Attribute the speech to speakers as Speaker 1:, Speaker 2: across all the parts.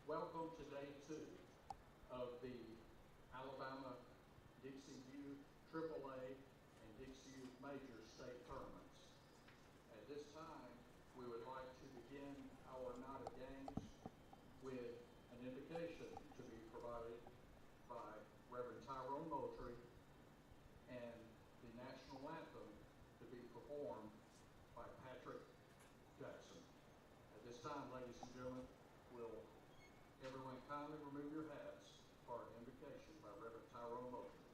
Speaker 1: Welcome to day 2 of the Alabama Dixie Youth AAA and Dixie Youth Major State Tournaments. At this time, we would like to begin our night of games with an invocation to be provided by Reverend Tyrone Moultrie and the national anthem to be performed by Patrick Jackson. At this time, ladies and gentlemen, will everyone kindly remove your hats for an invocation by Reverend Tyrone Moultrie.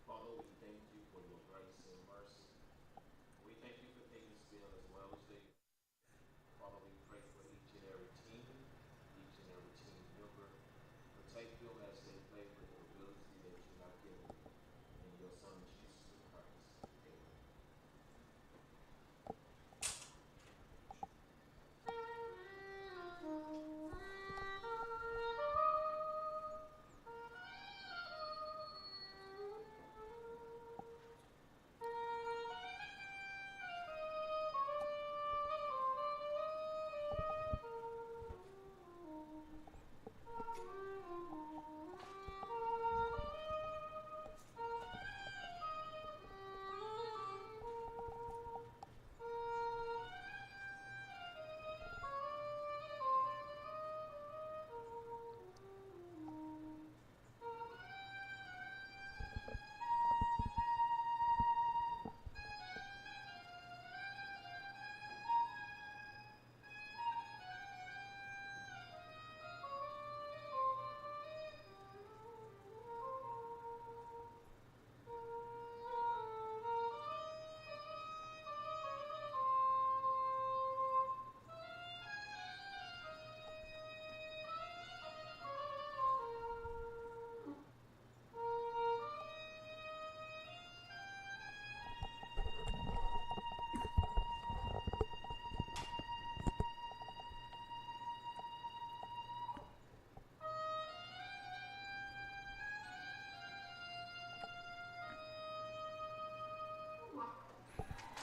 Speaker 2: Father, we thank you for your grace and mercy. We thank you for taking this bill as well as they. Father, we pray for each and every team member. Protect them as they play with the ability that you have given in your Son, Jesus Christ. Amen.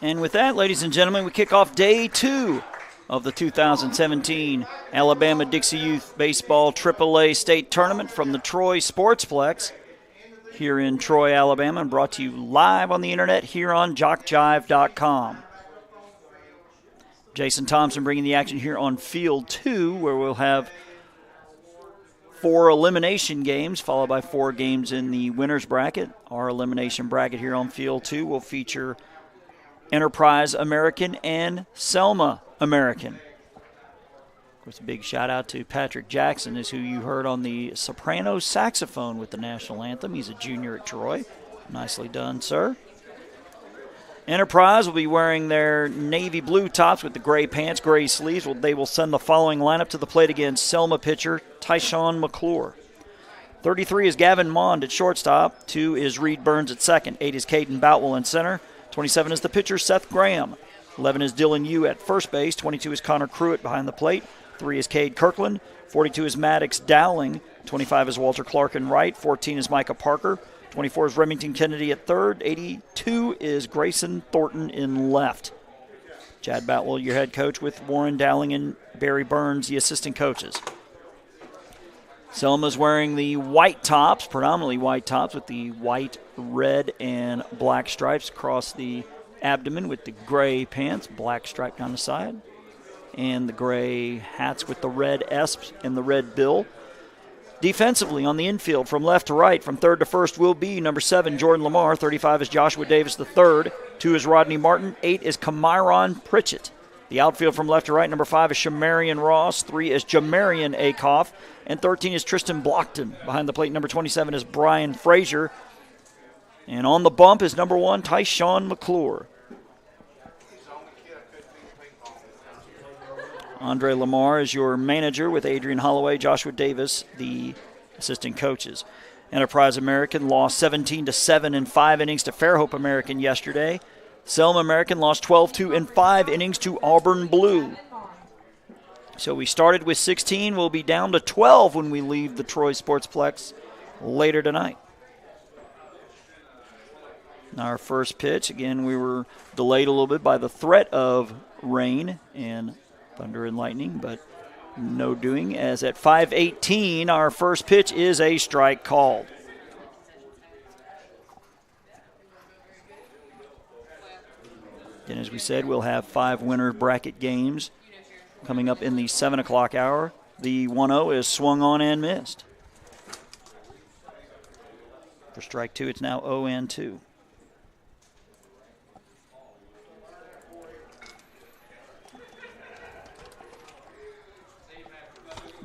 Speaker 3: And with that, ladies and gentlemen, we kick off day 2 of the 2017 Alabama Dixie Youth Baseball AAA State Tournament from the Troy Sportsplex here in Troy, Alabama, and brought to you live on the internet here on JockJive.com. Jason Thompson bringing the action here on Field 2, where we'll have 4 elimination games, followed by 4 games in the winner's bracket. Our elimination bracket here on Field 2 will feature Enterprise American and Selma American. Of course, a big shout out to Patrick Jackson, is who you heard on the soprano saxophone with the national anthem. He's a junior at Troy. Nicely done, sir. Enterprise will be wearing their navy blue tops with the gray pants, gray sleeves. They will send the following lineup to the plate against Selma pitcher Tyshawn McClure. 33 is Gavin Mond at shortstop. 2 is Reed Burns at second. 8 is Caden Boutwell in center. 27 is the pitcher, Seth Graham. 11 is Dylan Yu at first base. 22 is Connor Pruitt behind the plate. 3 is Cade Kirkland. 42 is Maddox Dowling. 25 is Walter Clark in right. 14 is Micah Parker. 24 is Remington Kennedy at third. 82 is Grayson Thornton in left. Chad Boutwell, your head coach, with Warren Dowling and Barry Burns, the assistant coaches. Selma's wearing the white tops, predominantly white tops, with the white, red, and black stripes across the abdomen, with the gray pants, black stripe down the side, and the gray hats with the red S and the red bill. Defensively, on the infield, from left to right, from third to first, will be number 7, Jordan Lamar. 35 is Joshua Davis III. 2 is Rodney Martin. 8 is Camyron Pritchett. The outfield from left to right, number 5 is Shamarian Ross. 3 is Jamarian Akoff. And 13 is Tristan Blockton. Behind the plate, number 27 is Brian Frazier. And on the bump is number 1, Tyshawn McClure. Andre Lamar is your manager, with Adrian Holloway, Joshua Davis, the assistant coaches. Enterprise American lost 17-7 in 5 innings to Fairhope American yesterday. Selma American lost 12-2 in 5 innings to Auburn Blue. So we started with 16. We'll be down to 12 when we leave the Troy Sportsplex later tonight. Our first pitch, again, we were delayed a little bit by the threat of rain and thunder and lightning, but No doing, as at 5:18, our first pitch is a strike called. And as we said, we'll have 5 winner bracket games coming up in the 7 o'clock hour. The 1-0 is swung on and missed. For strike 2, it's now 0-2.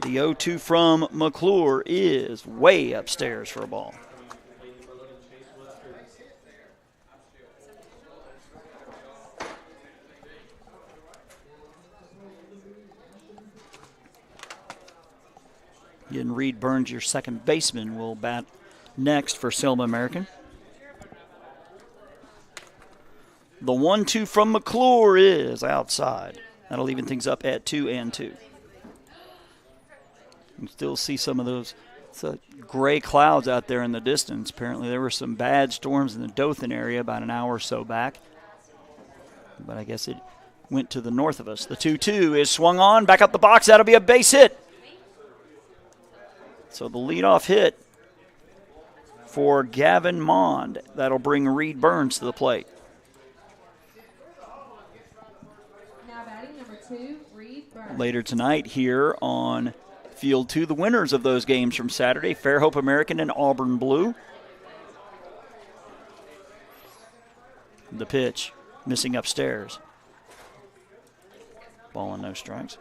Speaker 3: The 0-2 from McClure is way upstairs for a ball. Again, Reed Burns, your second baseman, will bat next for Selma American. The 1-2 from McClure is outside. That'll even things up at 2-2. You can still see some of those gray clouds out there in the distance. Apparently there were some bad storms in the Dothan area about an hour or so back. But I guess it went to the north of us. The 2-2 is swung on, back up the box. That'll be a base hit. So the leadoff hit for Gavin Mond. That'll bring Reed Burns to the plate.
Speaker 4: Now batting number 2, Reed Burns.
Speaker 3: Later tonight here on Field 2, the winners of those games from Saturday, Fairhope American and Auburn Blue. The pitch, missing upstairs. Ball and no strikes.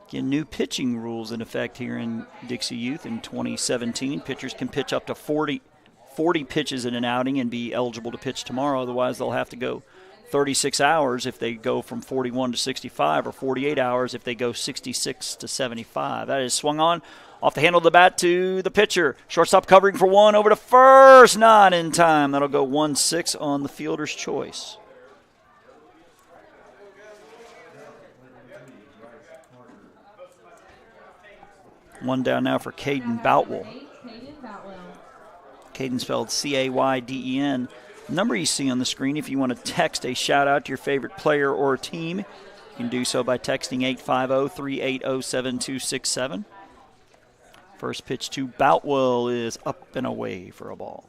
Speaker 3: Again, new pitching rules in effect here in Dixie Youth in 2017. Pitchers can pitch up to 40 pitches in an outing and be eligible to pitch tomorrow. Otherwise, they'll have to go 36 hours if they go from 41 to 65, or 48 hours if they go 66 to 75. That is swung on off the handle of the bat to the pitcher. Shortstop covering for 1, over to first, not in time. That'll go 1-6 on the fielder's choice. One down now for Caden Boutwell. Caden spelled C-A-Y-D-E-N. Number you see on the screen, if you want to text a shout-out to your favorite player or team, you can do so by texting 850-380-7267. First pitch to Boutwell is up and away for a ball.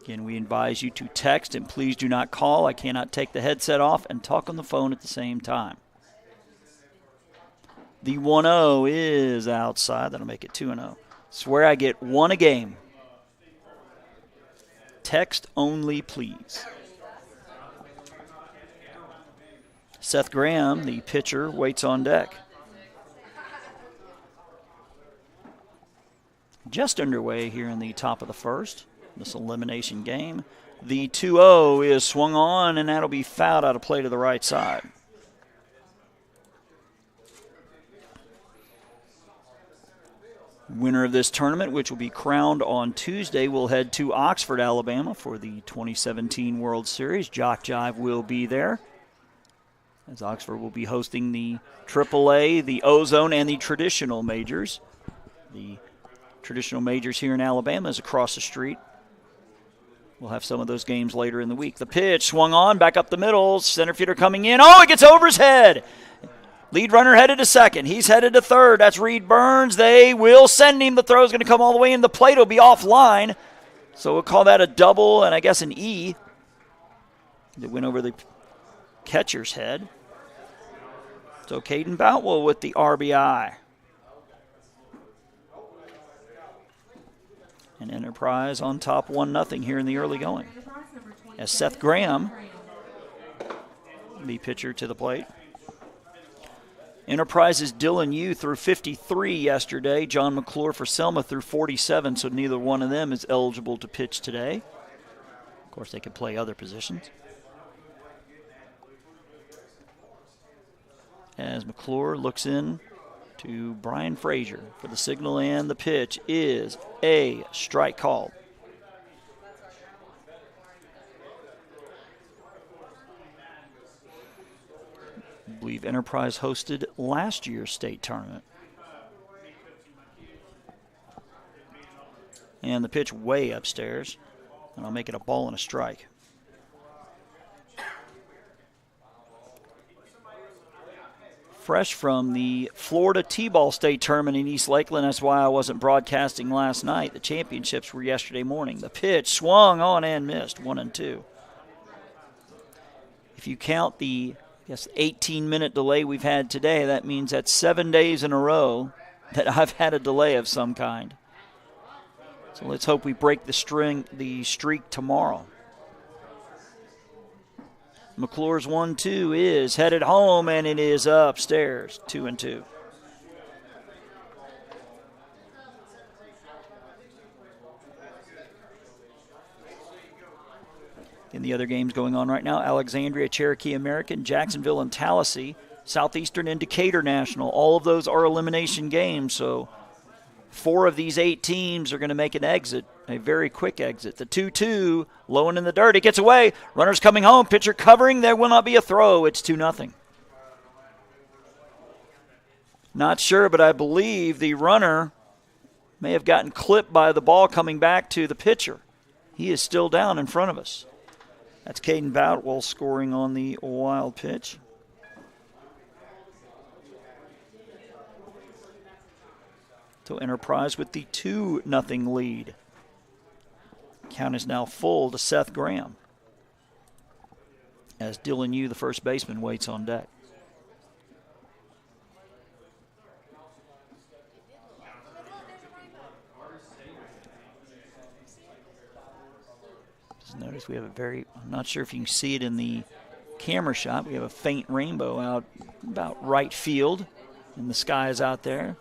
Speaker 3: Again, we advise you to text, and please do not call. I cannot take the headset off and talk on the phone at the same time. The 1-0 is outside. That'll make it 2-0. Swear I get 1 a game. Text only, please. Seth Graham, the pitcher, waits on deck. Just underway here in the top of the first, this elimination game. The 2-0 is swung on, and that'll be fouled out of play to the right side. Winner of this tournament, which will be crowned on Tuesday, will head to Oxford, Alabama for the 2017 World Series. JockJive will be there, as Oxford will be hosting the AAA, the Ozone, and the traditional majors. The traditional majors here in Alabama is across the street. We'll have some of those games later in the week. The pitch swung on, back up the middle. Center fielder coming in. Oh, it gets over his head. Lead runner headed to second. He's headed to third. That's Reed Burns. They will send him. The throw is going to come all the way in. The plate will be offline. So we'll call that a double and I guess an E. It went over the catcher's head. So Caden Boutwell with the RBI. And Enterprise on top 1-0 here in the early going. As Seth Graham, the pitcher to the plate. Enterprise's Dylan Yu threw 53 yesterday. John McClure for Selma threw 47, so neither one of them is eligible to pitch today. Of course, they could play other positions. As McClure looks in to Brian Frazier for the signal, and the pitch is a strike called. I believe Enterprise hosted last year's state tournament. And the pitch way upstairs, and I'll make it a ball and a strike. fresh from the Florida T-ball state tournament in East Lakeland. That's why I wasn't broadcasting last night. The championships were yesterday morning. The pitch swung on and missed, 1-2. If you count the 18-minute delay we've had today, that means that's 7 days in a row that I've had a delay of some kind. So let's hope we break the streak tomorrow. McClure's 1-2 is headed home, and it is upstairs, 2-2. In the other games going on right now, Alexandria, Cherokee American, Jacksonville, and Tallahassee, Southeastern, and Decatur National. All of those are elimination games, so 4 of these 8 teams are going to make an exit, a very quick exit. The 2-2, low and in the dirt. It gets away. Runner's coming home. Pitcher covering. There will not be a throw. It's 2-0. Not sure, but I believe the runner may have gotten clipped by the ball coming back to the pitcher. He is still down in front of us. That's Caden Boutwell scoring on the wild pitch. So Enterprise with the 2-0 lead. Count is now full to Seth Graham as Dylan Yu, the first baseman, waits on deck. Just notice we have I'm not sure if you can see it in the camera shot, we have a faint rainbow out about right field, and the sky is out there.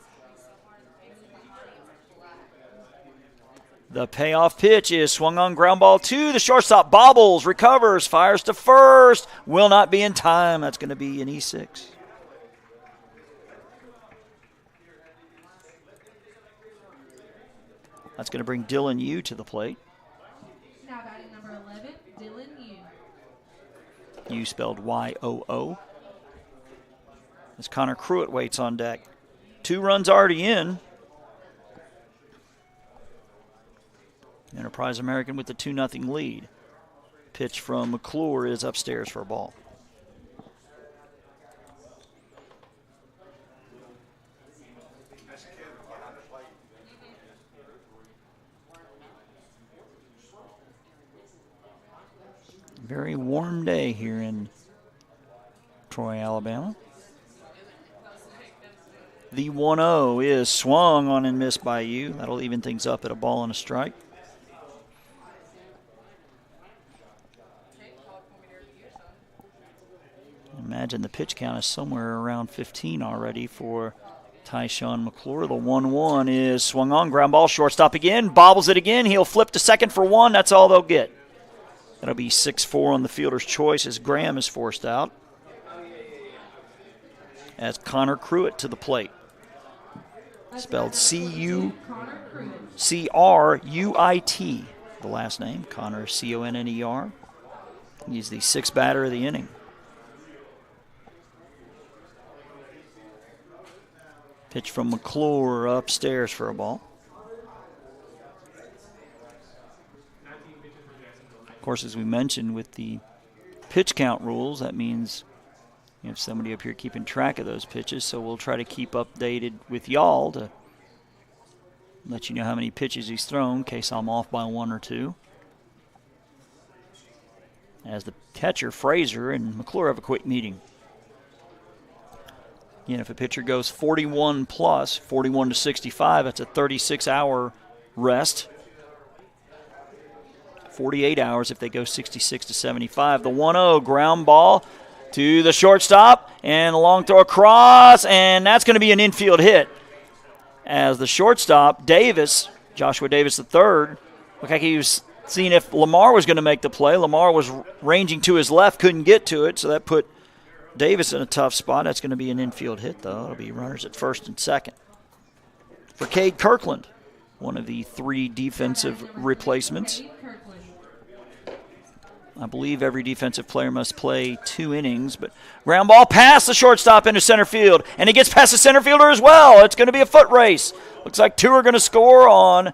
Speaker 3: The payoff pitch is swung on, ground ball to the shortstop. Bobbles, recovers, fires to first. Will not be in time. That's going to be an E6. That's going to bring Dylan Yu to the plate.
Speaker 4: Now batting number 11, Dylan Yu.
Speaker 3: Yu spelled Y-O-O. As Connor Cruitt waits on deck. 2 runs already in. Enterprise American with the 2-0 lead. Pitch from McClure is upstairs for a ball. Very warm day here in Troy, Alabama. The 1-0 is swung on and missed by Yu. That'll even things up at a ball and a strike. Imagine the pitch count is somewhere around 15 already for Tyshawn McClure. The 1-1 is swung on, ground ball, shortstop again, bobbles it again. He'll flip to second for 1. That's all they'll get. That'll be 6-4 on the fielder's choice as Graham is forced out. As Connor Cruitt to the plate. Spelled C-U-C-R-U-I-T, the last name. Connor, C-O-N-N-E-R. He's the 6th batter of the inning. Pitch from McClure upstairs for a ball. Of course, as we mentioned, with the pitch count rules, that means you have somebody up here keeping track of those pitches, so we'll try to keep updated with y'all to let you know how many pitches he's thrown in case I'm off by 1 or 2. As the catcher, Fraser, and McClure have a quick meeting. Again, if a pitcher goes 41 plus, 41 to 65, that's a 36-hour rest. 48 hours if they go 66 to 75. The 1-0 ground ball to the shortstop, and a long throw across, and that's going to be an infield hit. As the shortstop, Davis, Joshua Davis III, looked like he was seeing if Lamar was going to make the play. Lamar was ranging to his left, couldn't get to it, so that put Davis in a tough spot. That's going to be an infield hit, though. It'll be runners at first and second. For Cade Kirkland, one of the 3 defensive replacements. I believe every defensive player must play 2 innings, but ground ball past the shortstop into center field, and he gets past the center fielder as well. It's going to be a foot race. Looks like 2 are going to score on,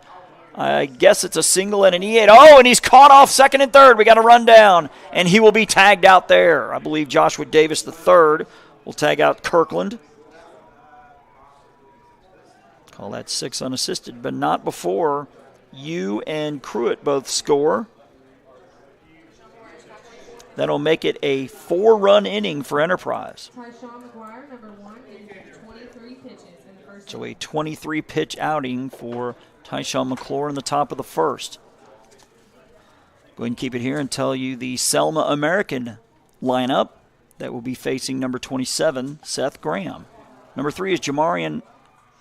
Speaker 3: I guess it's a single and an E8. Oh, and he's caught off second and third. We got to run down, and he will be tagged out there. I believe Joshua Davis III will tag out Kirkland. Call that 6 unassisted, but not before Yu and Pruitt both score. That'll make it a 4-run inning for Enterprise.
Speaker 4: Tyshawn McGuire, number 1, in 23 pitches in the first.
Speaker 3: So a 23-pitch outing for Tyshawn McClure in the top of the first. Go ahead and keep it here and tell you the Selma American lineup that will be facing number 27, Seth Graham. Number 3 is Jamarian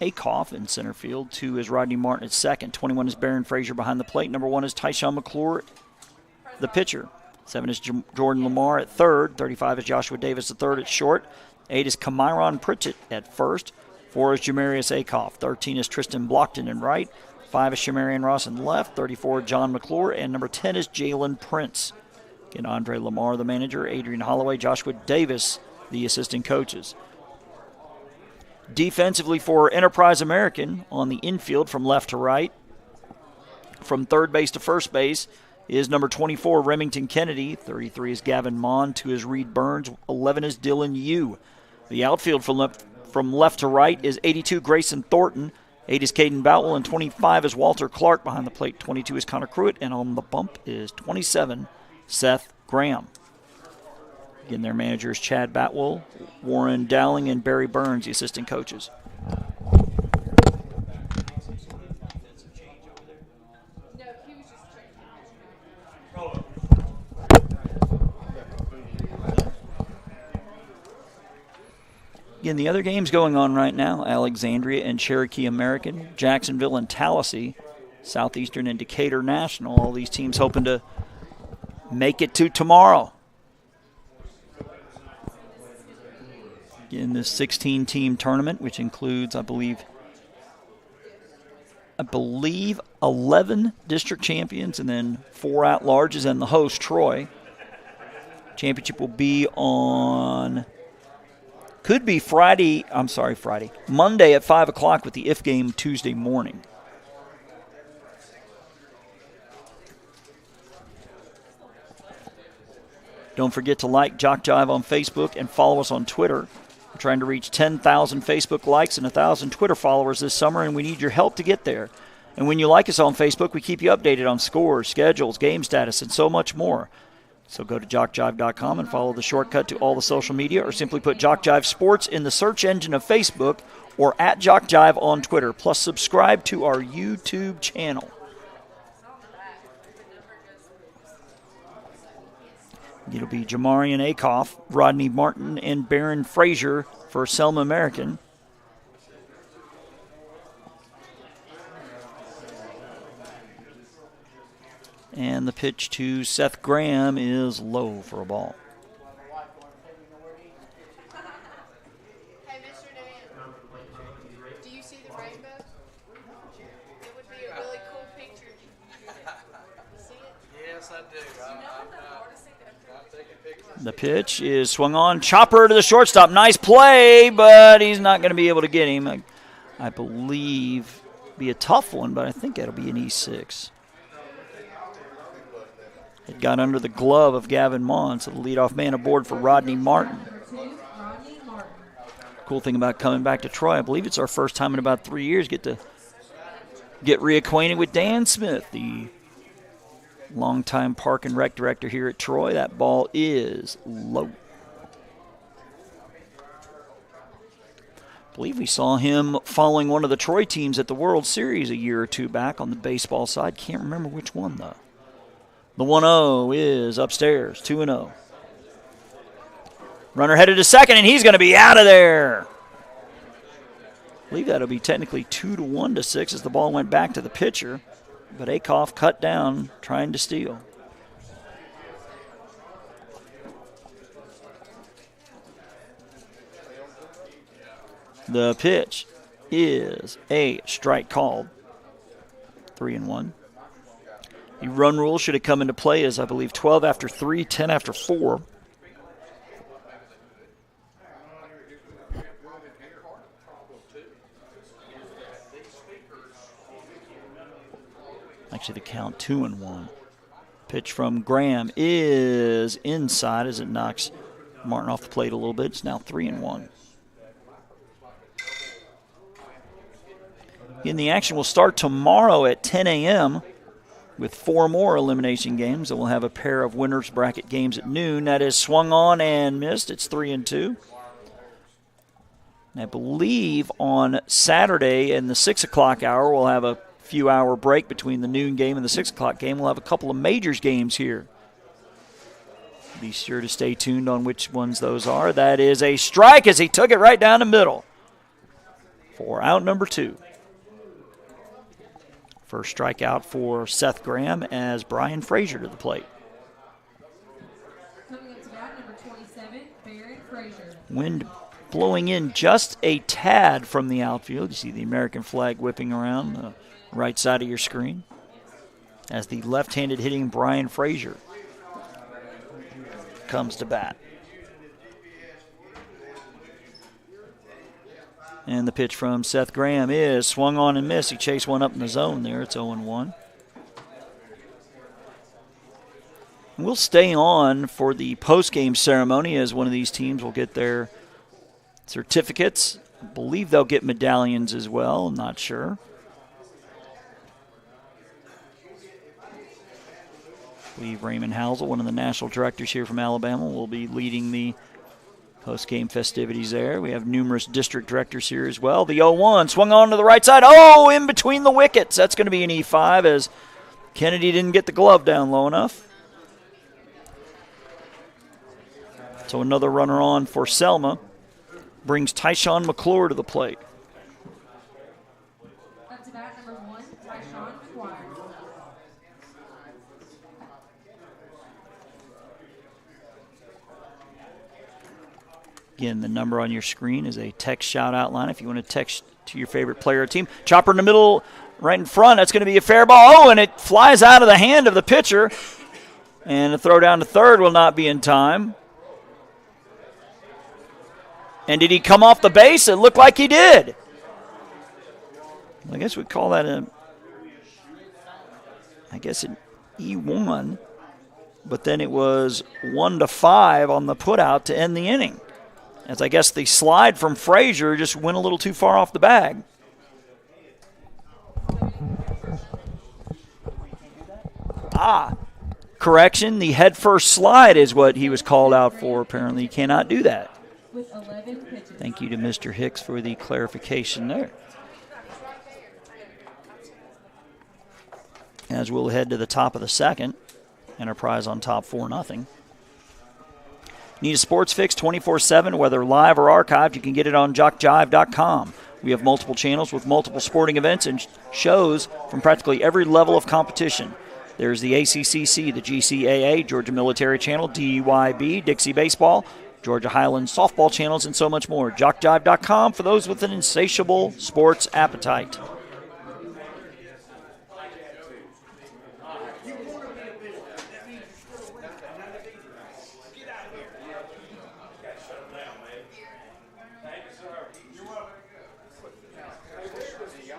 Speaker 3: Akoff in center field. 2 is Rodney Martin at second. 21 is Barron Frazier behind the plate. Number 1 is Tyshawn McClure, the pitcher. 7 is Jordan Lamar at third. 35 is Joshua Davis at third at short. 8 is Kamiron Pritchett at first. 4 is Jamarius Akoff. 13 is Tristan Blockton in right. 5 is Shamarian Ross in left. 34, John McClure. And number 10 is Jalen Prince. Again, Andre Lamar, the manager. Adrian Holloway, Joshua Davis, the assistant coaches. Defensively for Enterprise American on the infield from left to right. From third base to first base is number 24, Remington Kennedy. 33 is Gavin Mon. 2 is Reed Burns. 11 is Dylan Yu. The outfield from left to right is 82, Grayson Thornton. 8 is Caden Boutwell, and 25 is Walter Clark behind the plate. 22 is Connor Pruitt, and on the bump is 27, Seth Graham. Again, their managers Chad Batwell, Warren Dowling, and Barry Burns, the assistant coaches. Again, the other games going on right now, Alexandria and Cherokee American, Jacksonville and Tallahassee, Southeastern and Decatur National, all these teams hoping to make it to tomorrow. In this 16-team tournament, which includes, I believe 11 district champions and then 4 at-larges and the host, Troy. Championship will be on... Could be Monday at 5 o'clock with the IF game Tuesday morning. Don't forget to like JockJive on Facebook and follow us on Twitter. We're trying to reach 10,000 Facebook likes and 1,000 Twitter followers this summer, and we need your help to get there. And when you like us on Facebook, we keep you updated on scores, schedules, game status, and so much more. So go to JockJive.com and follow the shortcut to all the social media, or simply put JockJive Sports in the search engine of Facebook or at JockJive on Twitter. Plus, subscribe to our YouTube channel. It'll be Jamarian Akoff, Rodney Martin, and Barron Frazier for Selma American. And the pitch to Seth Graham is low for a ball.
Speaker 5: Hey, Mr. Dan, do you see the rainbow? It would be a really cool picture. You see it?
Speaker 1: Yes, I do. I'm taking pictures.
Speaker 3: The pitch is swung on. Chopper to the shortstop. Nice play, but he's not going to be able to get him. I believe be a tough one, but I think that'll be an E6. It got under the glove of Gavin Mon, so the leadoff man aboard for Rodney Martin. Cool thing about coming back to Troy, I believe it's our first time in about 3 years get reacquainted with Dan Smith, the longtime park and rec director here at Troy. That ball is low. I believe we saw him following one of the Troy teams at the World Series a year or two back on the baseball side. Can't remember which one, though. The 1-0 is upstairs, 2-0. Runner headed to second, and he's going to be out of there. I believe that'll be technically 2-1 to 6 as the ball went back to the pitcher. But Akoff cut down, trying to steal. The pitch is a strike called. 3-1. The run rule should have come into play as, I believe, 12 after 3, 10 after 4. Actually, the count 2-1. Pitch from Graham is inside as it knocks Martin off the plate a little bit. It's now 3-1. In the action will start tomorrow at 10 a.m. with 4 more elimination games. And we'll have a pair of winners bracket games at noon. That is swung on and missed. It's 3-2. I believe on Saturday in the 6 o'clock hour, we'll have a few hour break between the noon game and the 6 o'clock game. We'll have a couple of majors games here. Be sure to stay tuned on which ones those are. That is a strike as he took it right down the middle for out number 2. First strikeout for Seth Graham as Brian Frazier to the plate.
Speaker 4: Coming up to bat, number 27, Barron Frazier.
Speaker 3: Wind blowing in just a tad from the outfield. You see the American flag whipping around the right side of your screen as the left-handed hitting Brian Frazier comes to bat. And the pitch from Seth Graham is swung on and missed. He chased one up in the zone there. It's 0-1. We'll stay on for the post-game ceremony as one of these teams will get their certificates. I believe they'll get medallions as well. I'm not sure. I believe Raymond Housel, one of the national directors here from Alabama, will be leading the post-game festivities there. We have numerous district directors here as well. The 0-1 swung on to the right side. Oh, in between the wickets. That's going to be an E5 as Kennedy didn't get the glove down low enough. So another runner on for Selma brings Tyshawn McClure to the plate.
Speaker 4: Up to bat, number 1, Tyshawn McGuire.
Speaker 3: Again, the number on your screen is a text shout-out line if you want to text to your favorite player or team. Chopper in the middle, right in front. That's going to be a fair ball. Oh, and it flies out of the hand of the pitcher. And the throw down to third will not be in time. And did he come off the base? It looked like he did. I guess we'd call that an E1. But then it was 1-5 on the putout to end the inning. As I guess the slide from Frazier just went a little too far off the bag. Correction, the head-first slide is what he was called out for. Apparently he cannot do that.
Speaker 4: With 11 pitches.
Speaker 3: Thank you to Mr. Hicks for the clarification there. As we'll head to the top of the second. Enterprise on top 4-0. Need a sports fix 24/7, whether live or archived? You can get it on JockJive.com. We have multiple channels with multiple sporting events and shows from practically every level of competition. There's the ACCC, the GCAA, Georgia Military Channel, DYB, Dixie Baseball, Georgia Highlands Softball channels, and so much more. JockJive.com for those with an insatiable sports appetite.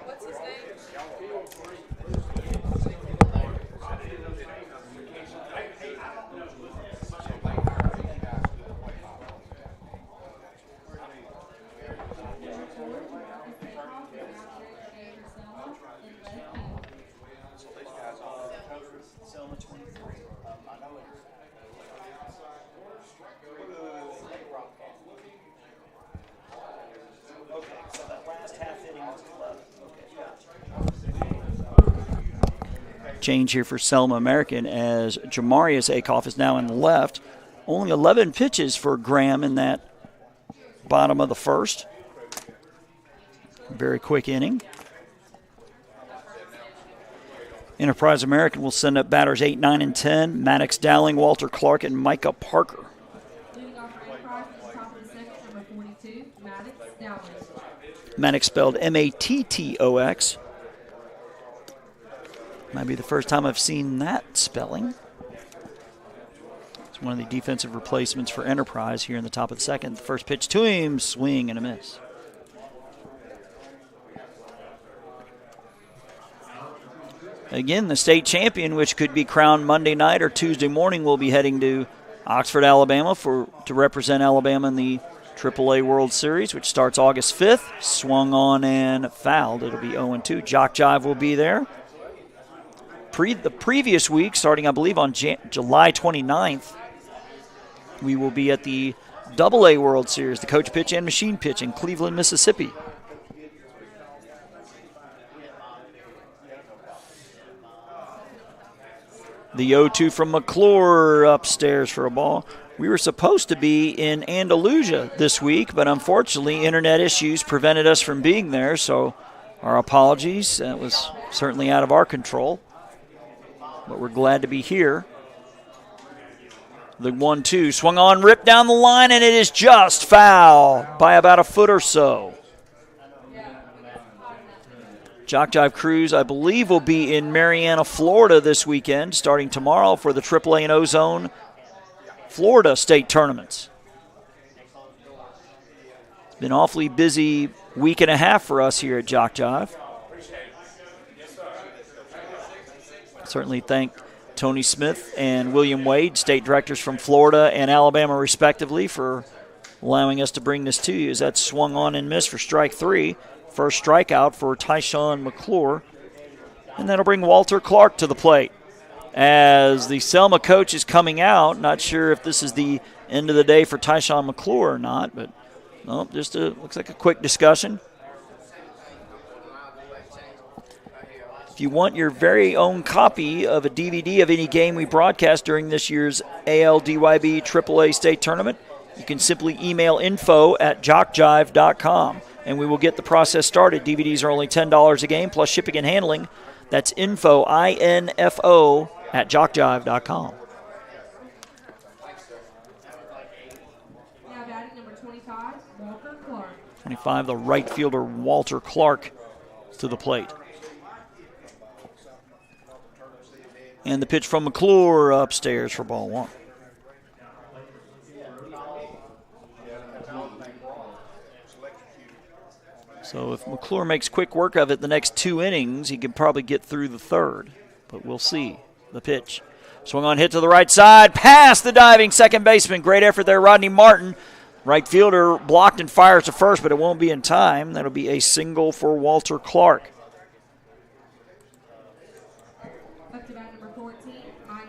Speaker 5: What's his name?
Speaker 3: Selma 23. Okay, so that last half inning was 11. Change here for Selma American as Jamarius Akoff is now in the left. Only 11 pitches for Graham in that bottom of the first. Very quick inning. Enterprise American will send up batters 8, 9, and 10. Maddox Dowling, Walter Clark, and Micah Parker.
Speaker 4: Leading off for Enterprise at the top of the second, number 42, Maddox Dowling.
Speaker 3: Maddox spelled Mattox. Might be the first time I've seen that spelling. It's one of the defensive replacements for Enterprise here in the top of the second. The first pitch to him, swing and a miss. Again, the state champion, which could be crowned Monday night or Tuesday morning, will be heading to Oxford, Alabama, to represent Alabama in the AAA World Series, which starts August 5th. Swung on and fouled. It'll be 0-2. JockJive will be there. The previous week, starting I believe on July 29th, we will be at the AA World Series, the coach pitch and machine pitch in Cleveland, Mississippi. The 0-2 from McClure upstairs for a ball. We were supposed to be in Andalusia this week, but unfortunately internet issues prevented us from being there, so our apologies. That was certainly out of our control, but we're glad to be here. The 1-2 swung on, ripped down the line, and it is just foul by about a foot or so. JockJive Cruise, I believe, will be in Marianna, Florida this weekend, starting tomorrow for the AAA and O-Zone Florida state tournaments. It's been an awfully busy week and a half for us here at JockJive. Certainly thank Tony Smith and William Wade, state directors from Florida and Alabama respectively, for allowing us to bring this to you, as that swung on and missed for strike 3. First strikeout for Tyshawn McClure. And that'll bring Walter Clark to the plate. As the Selma coach is coming out, not sure if this is the end of the day for Tyshawn McClure or not, but no, just looks like a quick discussion. If you want your very own copy of a DVD of any game we broadcast during this year's ALDYB AAA state tournament, you can simply email info@jockjive.com, and we will get the process started. DVDs are only $10 a game, plus shipping and handling. That's info, I-N-F-O, @jockjive.com.
Speaker 4: Now batting number 25, Walter Clark.
Speaker 3: 25, the right fielder Walter Clark to the plate. And the pitch from McClure upstairs for ball 1. So if McClure makes quick work of it the next 2 innings, he can probably get through the 3rd. But we'll see. The pitch. Swung on, hit to the right side, past the diving second baseman. Great effort there, Rodney Martin. Right fielder blocked and fires to first, but it won't be in time. That'll be a single for Walter Clark.
Speaker 4: Up to bat number 14,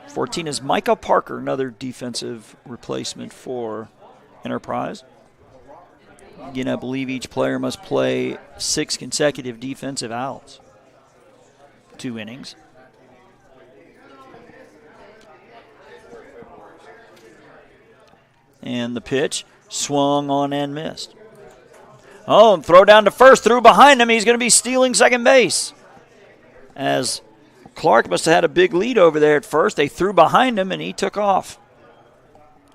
Speaker 3: 14 is Micah Parker, another defensive replacement for Enterprise. Again, I believe each player must play 6 consecutive defensive outs. 2 innings. And the pitch swung on and missed. Oh, and throw down to first, threw behind him. He's going to be stealing second base. As Clark must have had a big lead over there at first. They threw behind him, and he took off.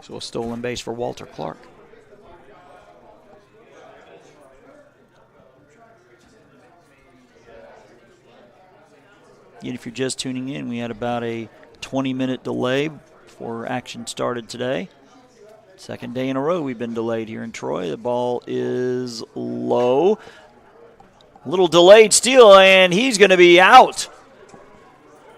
Speaker 3: So a stolen base for Walter Clark. Again, if you're just tuning in, we had about a 20-minute delay before action started today. Second day in a row we've been delayed here in Troy. The ball is low. Little delayed steal, and he's going to be out.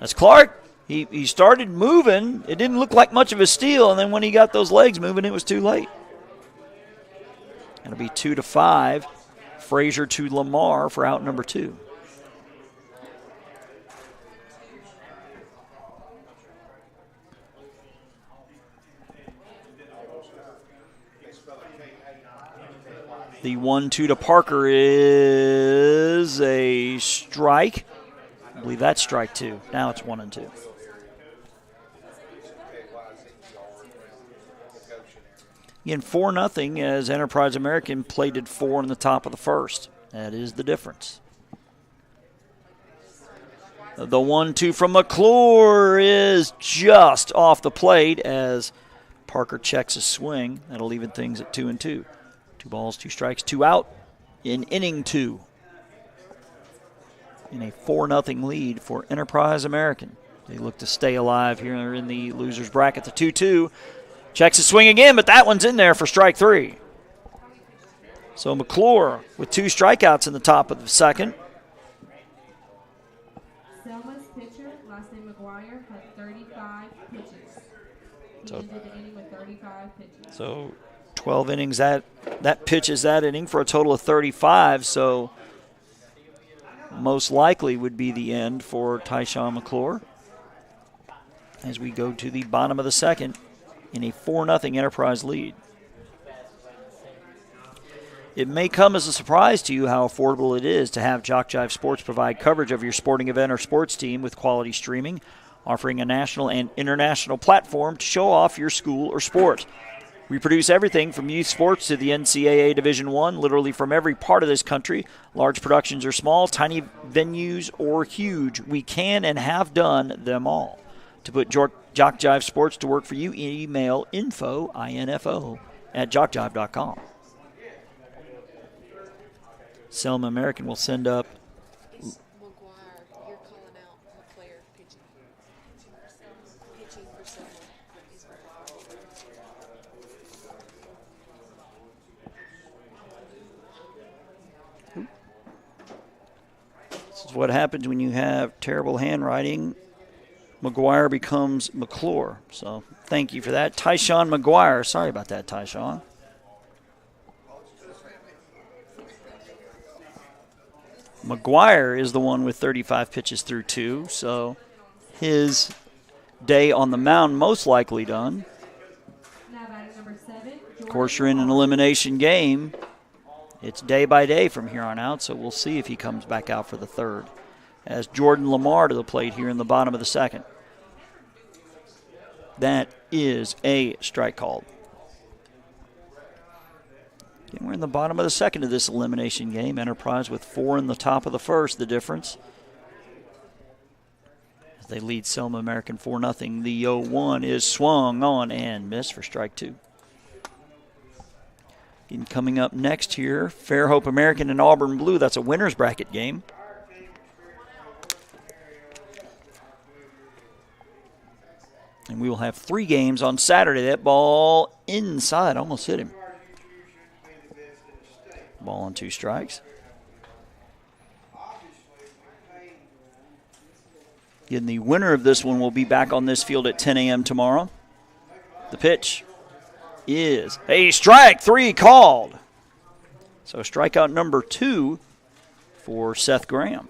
Speaker 3: That's Clark. He started moving. It didn't look like much of a steal, and then when he got those legs moving, it was too late. It'll be 2-5. Frazier to Lamar for out number 2. The 1-2 to Parker is a strike. I believe that's strike 2. Now it's 1-2. Again, 4-0 as Enterprise American plated 4 in the top of the first. That is the difference. The 1-2 from McClure is just off the plate as Parker checks his swing. That'll even things at 2-2. 2 balls, 2 strikes, 2 out in inning 2. In a 4-0 lead for Enterprise American. They look to stay alive here in the loser's bracket. The 2-2 checks his swing again, but that one's in there for strike 3. So McClure with 2 strikeouts in the top of the second.
Speaker 4: Selma's pitcher, last name McGuire, had 35 pitches. He ended the inning with 35 pitches.
Speaker 3: So 12 innings, that pitches that inning for a total of 35. So most likely would be the end for Tyshawn McClure as we go to the bottom of the second in a 4-0 Enterprise lead. It may come as a surprise to you how affordable it is to have JockJive Sports provide coverage of your sporting event or sports team with quality streaming, offering a national and international platform to show off your school or sport. We produce everything from youth sports to the NCAA Division I, literally from every part of this country. Large productions or small, tiny venues or huge, we can and have done them all. To put JockJive Sports to work for you, email info, I-N-F-O, at jockjive.com. Selma American will send up.
Speaker 5: Is McGuire, you're calling out McClure pitching. Pitching for Selma is McGuire.
Speaker 3: This is what happens when you have terrible handwriting. McGuire becomes McClure. So thank you for that. Tyshawn McGuire. Sorry about that, Tyshawn. McGuire is the one with 35 pitches through 2, so his day on the mound most likely done.
Speaker 4: Now batting number 7.
Speaker 3: Of course, you're in an elimination game. It's day by day from here on out, so we'll see if he comes back out for the third. As Jordan Lamar to the plate here in the bottom of the second. That is a strike called. And we're in the bottom of the second of this elimination game. Enterprise with 4 in the top of the first, the difference. As they lead Selma American 4-0. The 0-1 is swung on and missed for strike 2. And coming up next here, Fairhope American and Auburn Blue. That's a winner's bracket game. And we will have 3 games on Saturday. That ball inside almost hit him. Ball on 2 strikes. Again, the winner of this one will be back on this field at 10 a.m. tomorrow. The pitch is a strike 3 called. So strikeout number 2 for Seth Graham.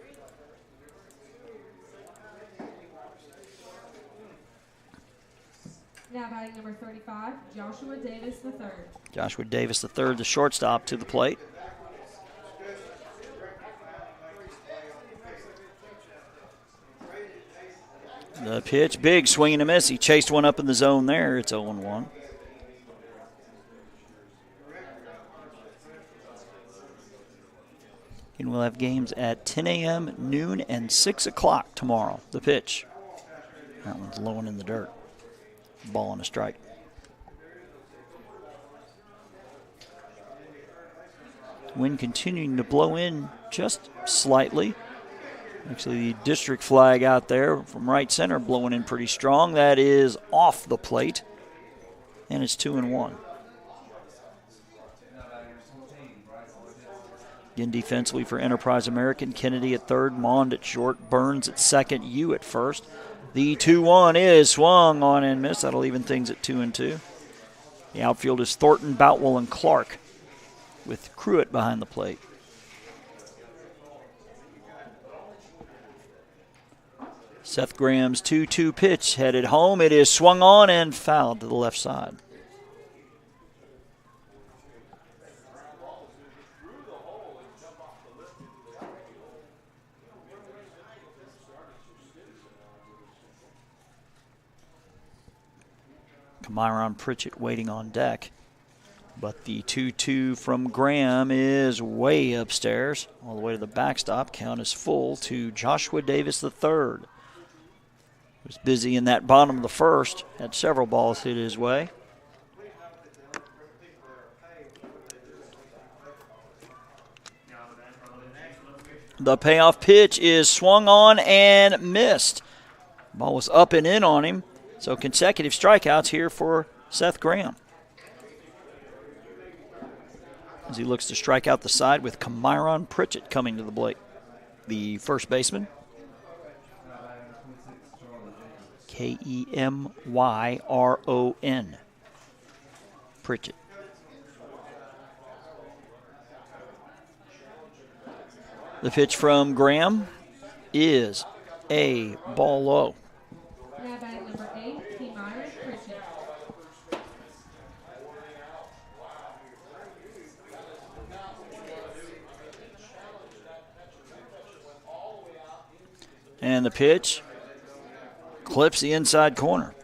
Speaker 4: Now batting number 35, Joshua Davis III.
Speaker 3: Joshua Davis III, the shortstop, to the plate. The pitch, big swing and a miss. He chased one up in the zone there. It's 0-1. And we'll have games at 10 a.m., noon, and 6 o'clock tomorrow. The pitch. That one's low and in the dirt. Ball on a strike. Wind continuing to blow in just slightly. Actually, the district flag out there from right center blowing in pretty strong. That is off the plate, and it's 2-1. Again, defensively for Enterprise American, Kennedy at third, Mond at short, Burns at second, Yu at first. The 2-1 is swung on and missed. That'll even things at 2-2. The outfield is Thornton, Boutwell, and Clark, with Cruitt behind the plate. Seth Graham's 2-2 pitch headed home. It is swung on and fouled to the left side. Myron Pritchett waiting on deck. But the 2-2 from Graham is way upstairs, all the way to the backstop. Count is full to Joshua Davis III. Was busy in that bottom of the first, had several balls hit his way. The payoff pitch is swung on and missed. Ball was up and in on him. So consecutive strikeouts here for Seth Graham. As he looks to strike out the side with Myron Pritchett coming to the plate. The first baseman. Kemyron. Pritchett. The pitch from Graham is a ball low.
Speaker 4: Now batting number 8, T. Myers, Pritchett.
Speaker 3: And the pitch clips the inside corner.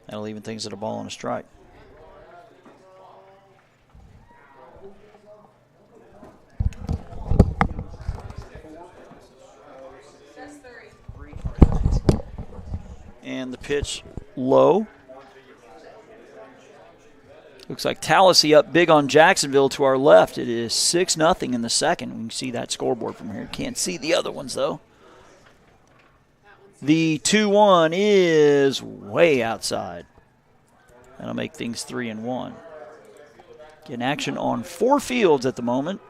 Speaker 3: That'll even things at a ball and a strike. And the pitch low. Looks like Tallahassee up big on Jacksonville to our left. It is 6-0 in the second. We can see that scoreboard from here. Can't see the other ones, though. The 2-1 is way outside. That'll make things 3-1. Getting action on 4 fields at the moment.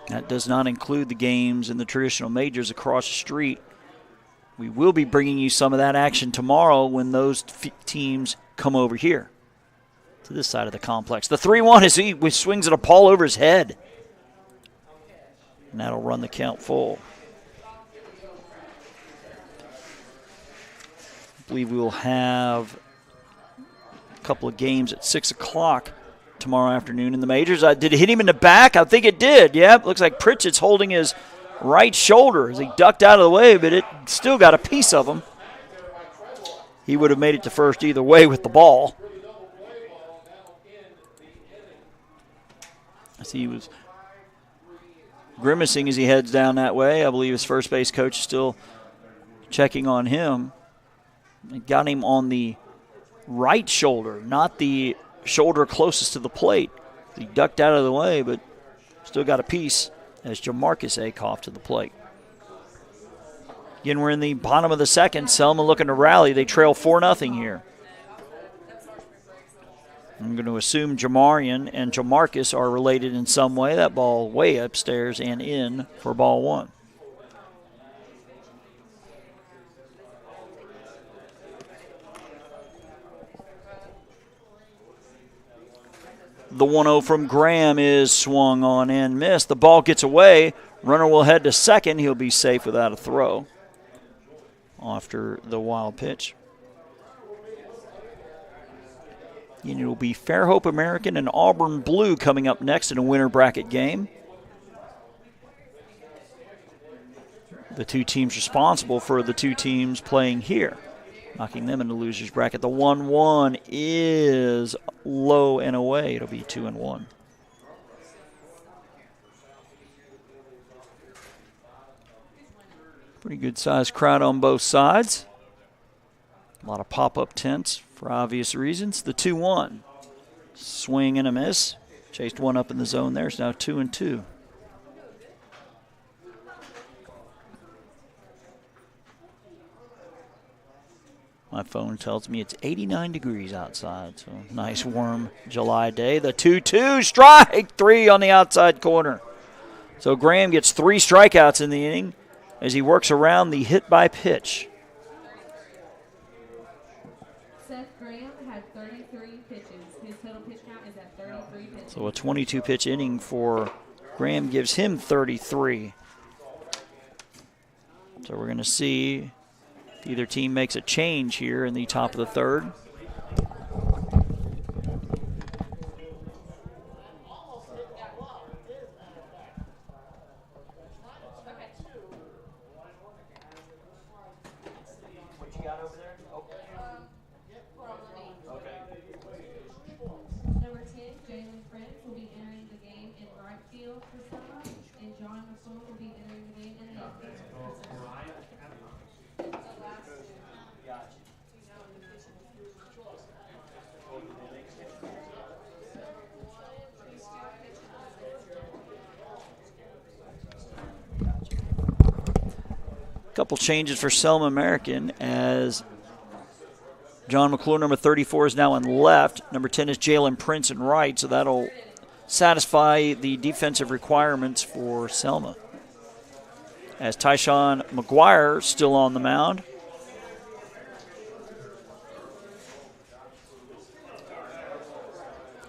Speaker 3: That does not include the games in the traditional majors across the street. We will be bringing you some of that action tomorrow when those teams come over here to this side of the complex. The 3-1 is he swings it a ball over his head. And that'll run the count full. I believe we will have a couple of games at 6 o'clock tomorrow afternoon in the majors. Did it hit him in the back? I think it did. Yep, looks like Pritchett's holding his right shoulder as he ducked out of the way, but it still got a piece of him. He would have made it to first either way with the ball. I see he was grimacing as he heads down that way. I believe his first base coach is still checking on him. It got him on the right shoulder, not the shoulder closest to the plate. He ducked out of the way, but still got a piece as Jamarcus Akoff to the plate. Again, we're in the bottom of the second. Selma looking to rally. They trail 4-0 here. I'm going to assume Jamarian and Jamarcus are related in some way. That ball way upstairs and in for ball 1. The 1-0 from Graham is swung on and missed. The ball gets away. Runner will head to second. He'll be safe without a throw after the wild pitch. And it will be Fairhope American and Auburn Blue coming up next in a winter bracket game. The two teams responsible for the two teams playing here, knocking them into losers bracket. The 1-1 is low and away. It'll be 2-1. Pretty good sized crowd on both sides. A lot of pop-up tents for obvious reasons. The 2-1. Swing and a miss. Chased one up in the zone there. It's now 2-2. My phone tells me it's 89 degrees outside, so nice warm July day. The 2-2, strike 3 on the outside corner. So Graham gets 3 strikeouts in the inning as he works around the hit by pitch.
Speaker 4: Seth Graham had 33 pitches. His total pitch count is at 33 pitches.
Speaker 3: So a 22-pitch inning for Graham gives him 33. So we're going to see if either team makes a change here in the top of the third.
Speaker 4: Number 10, Jalen Prince will be entering the game in right field for Selma, and John McClure will be entering the game in left field for Selma.
Speaker 3: Couple changes for Selma American as John McClure, number 34, is now in left. Number 10 is Jalen Prince in right, so that'll satisfy the defensive requirements for Selma. as Tyshawn McGuire still on the mound.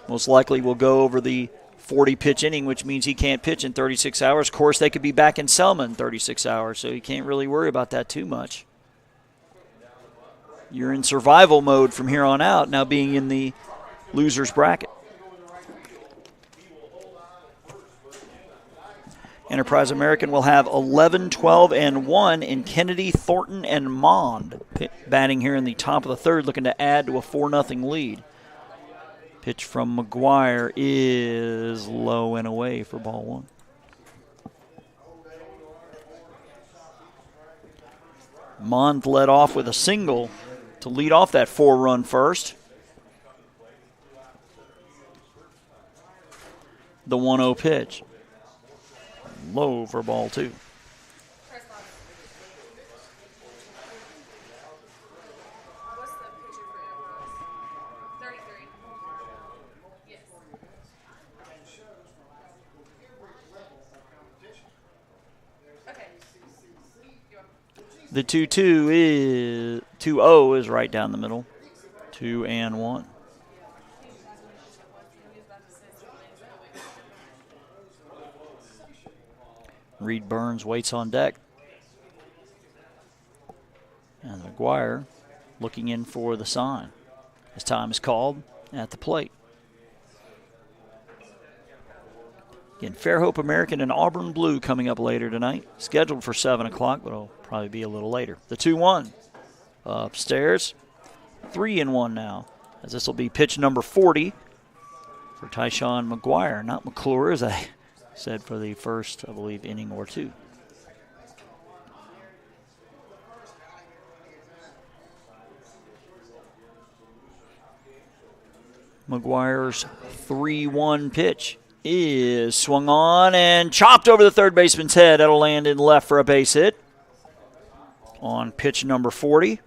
Speaker 3: Most likely will go over the 40-pitch inning, which means he can't pitch in 36 hours. Of course, they could be back in Selma in 36 hours, so you can't really worry about that too much. You're in survival mode from here on out, now being in the loser's bracket. Enterprise American will have 11, 12, and 1 in Kennedy, Thornton, and Mond batting here in the top of the third, looking to add to a 4-0 lead. Pitch from McGuire is low and away for ball one. Mond led off with a single to lead off that 4-run first. The 1-0 pitch. Low for ball two.
Speaker 5: What's the pitcher for Enterprise? 33. Yes. Okay.
Speaker 3: The 2-2 is 2-0 is right down the middle. 2 and 1. Reed Burns waits on deck. And McGuire looking in for the sign. His time is called at the plate. Again, Fairhope American and Auburn Blue coming up later tonight. Scheduled for 7 o'clock, but it'll probably be a little later. The 2-1 upstairs. 3 and 1 now, as this will be pitch number 40 for Tyshawn McGuire, not McClure, as I said, for the first, I believe, inning or two. McGuire's 3-1 pitch is swung on and chopped over the third baseman's head. That'll land in left for a base hit. On pitch number 40,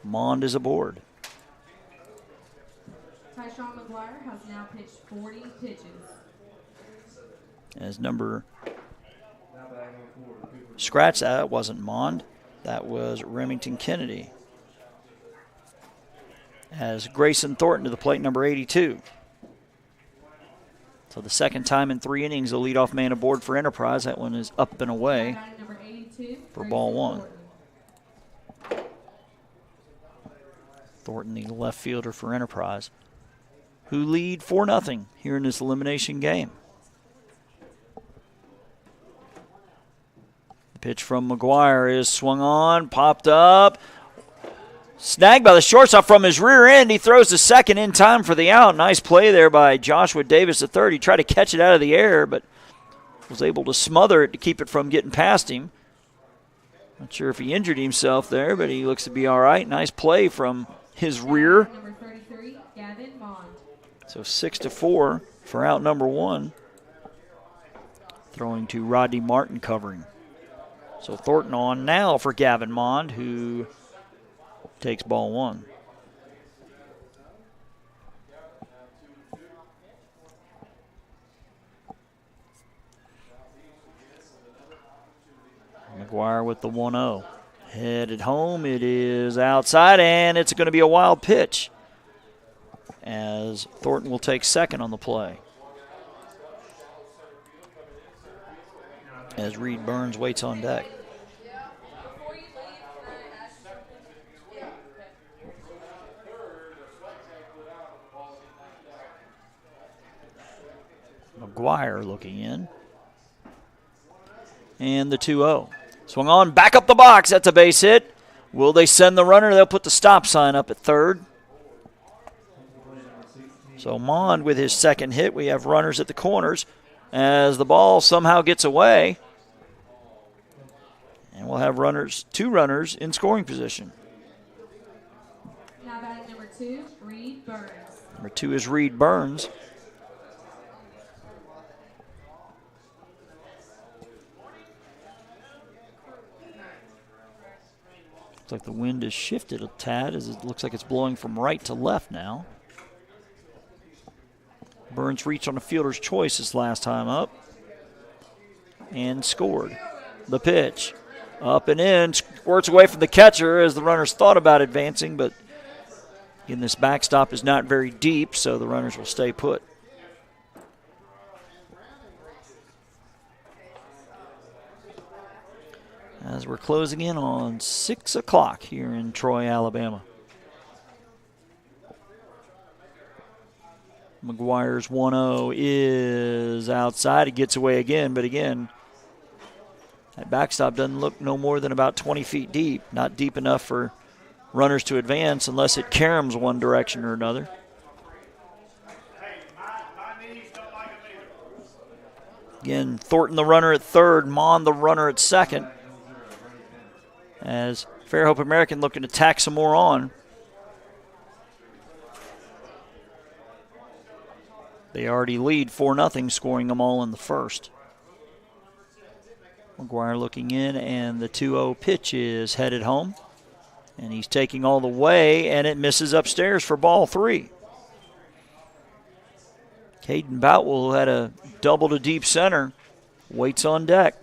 Speaker 3: Mond is aboard.
Speaker 4: Tyshawn McGuire has now pitched 40 pitches.
Speaker 3: As number, scratch that wasn't Mond, that was Remington Kennedy. As Grayson Thornton to the plate, number 82. So the second time in 3 innings, the leadoff man aboard for Enterprise. That one is up and away
Speaker 4: Number 82,
Speaker 3: for ball one. Thornton, the left fielder for Enterprise, who lead 4-0 here in this elimination game. The pitch from McGuire is swung on, popped up, snagged by the shortstop from his rear end. He throws the second in time for the out. Nice play there by Joshua Davis, the third. He tried to catch it out of the air, but was able to smother it to keep it from getting past him. Not sure if he injured himself there, but he looks to be all right. Nice play from his rear.
Speaker 4: Number 33, Gavin Mond.
Speaker 3: So 6-4 for out number 1. Throwing to Rodney Martin covering. So Thornton on now for Gavin Mond, who takes ball 1. McGuire with the 1-0. Headed home, it is outside, and it's going to be a wild pitch as Thornton will take second on the play. As Reed Burns waits on deck. McGuire looking in. And the 2-0. Swung on, back up the box. That's a base hit. Will they send the runner? They'll put the stop sign up at third. So Mond with his second hit. We have runners at the corners as the ball somehow gets away. And we'll have runners, 2 runners in scoring position.
Speaker 4: Now batting number 2, Reed Burns.
Speaker 3: Number 2 is Reed Burns. Looks like the wind has shifted a tad as it looks like it's blowing from right to left now. Burns reached on a fielder's choice his last time up and scored. The pitch. Up and in. Squirts away from the catcher as the runners thought about advancing, but again, this backstop is not very deep, so the runners will stay put. As we're closing in on 6 o'clock here in Troy, Alabama. McGuire's 1-0 is outside. It gets away again, but again, that backstop doesn't look no more than about 20 feet deep. Not deep enough for runners to advance unless it caroms one direction or another. Again, Thornton the runner at third, Mon the runner at second. As Fairhope American looking to tack some more on. They already lead 4-0, scoring them all in the first. McGuire looking in, and the 2-0 pitch is headed home. And he's taking all the way, and it misses upstairs for ball 3. Caden Boutwell had a double to deep center, waits on deck.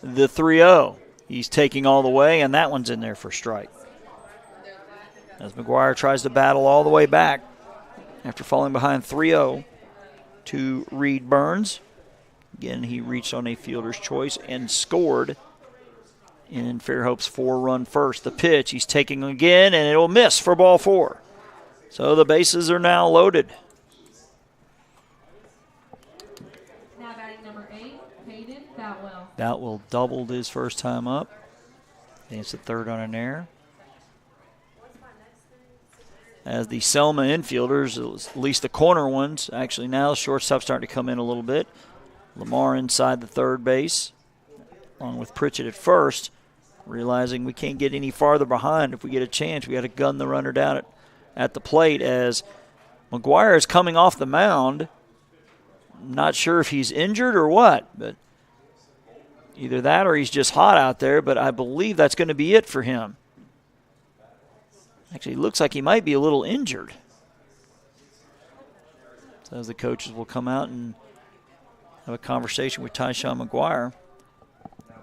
Speaker 3: The 3-0. He's taking all the way, and that one's in there for strike. As McGuire tries to battle all the way back after falling behind 3-0 to Reed Burns. Again, he reached on a fielder's choice and scored in Fairhope's 4-run first. The pitch, he's taking again, and it'll miss for ball 4. So the bases are now loaded.
Speaker 4: Now batting number 8, Hayden Boutwell.
Speaker 3: Boutwell doubled his first time up. Advanced to third on an error. As the Selma infielders, at least the corner ones, actually now the shortstop's starting to come in a little bit. Lamar inside the third base, along with Pritchett at first, realizing we can't get any farther behind. If we get a chance, we got to gun the runner down at the plate as McGuire is coming off the mound. Not sure if he's injured or what, but either that or he's just hot out there, but I believe that's going to be it for him. Actually, looks like he might be a little injured. So as the coaches will come out and have a conversation with Tyshawn McGuire.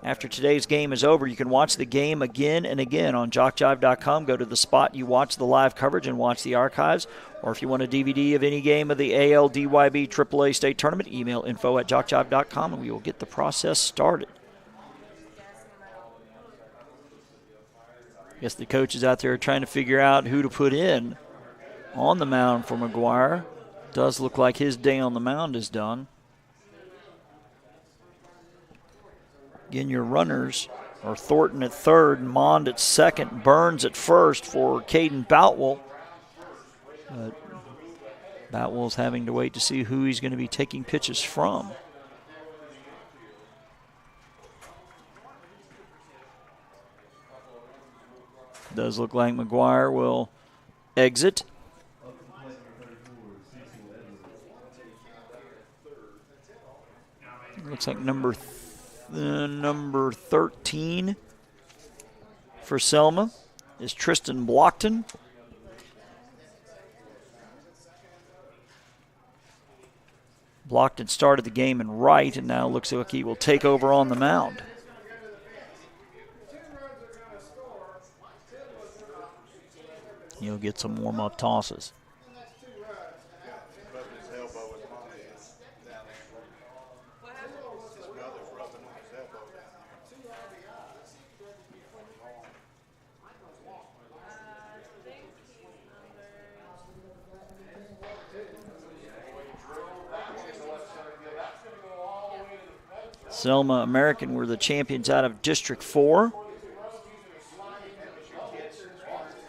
Speaker 3: After today's game is over, you can watch the game again and again on JockJive.com. Go to the spot you watch the live coverage and watch the archives. Or if you want a DVD of any game of the AL, DYB, AAA state tournament, email info@JockJive.com and we will get the process started. I guess the coaches out there are trying to figure out who to put in on the mound for McGuire. Does look like his day on the mound is done. Again, your runners are Thornton at third, Mond at second, Burns at first for Caden Boutwell. But Boutwell's having to wait to see who he's going to be taking pitches from. Does look like McGuire will exit. Looks like number 13 for Selma is Tristan Blockton. Blockton started the game in right and now looks like he will take over on the mound. He'll get some warm-up tosses. Selma American were the champions out of District 4.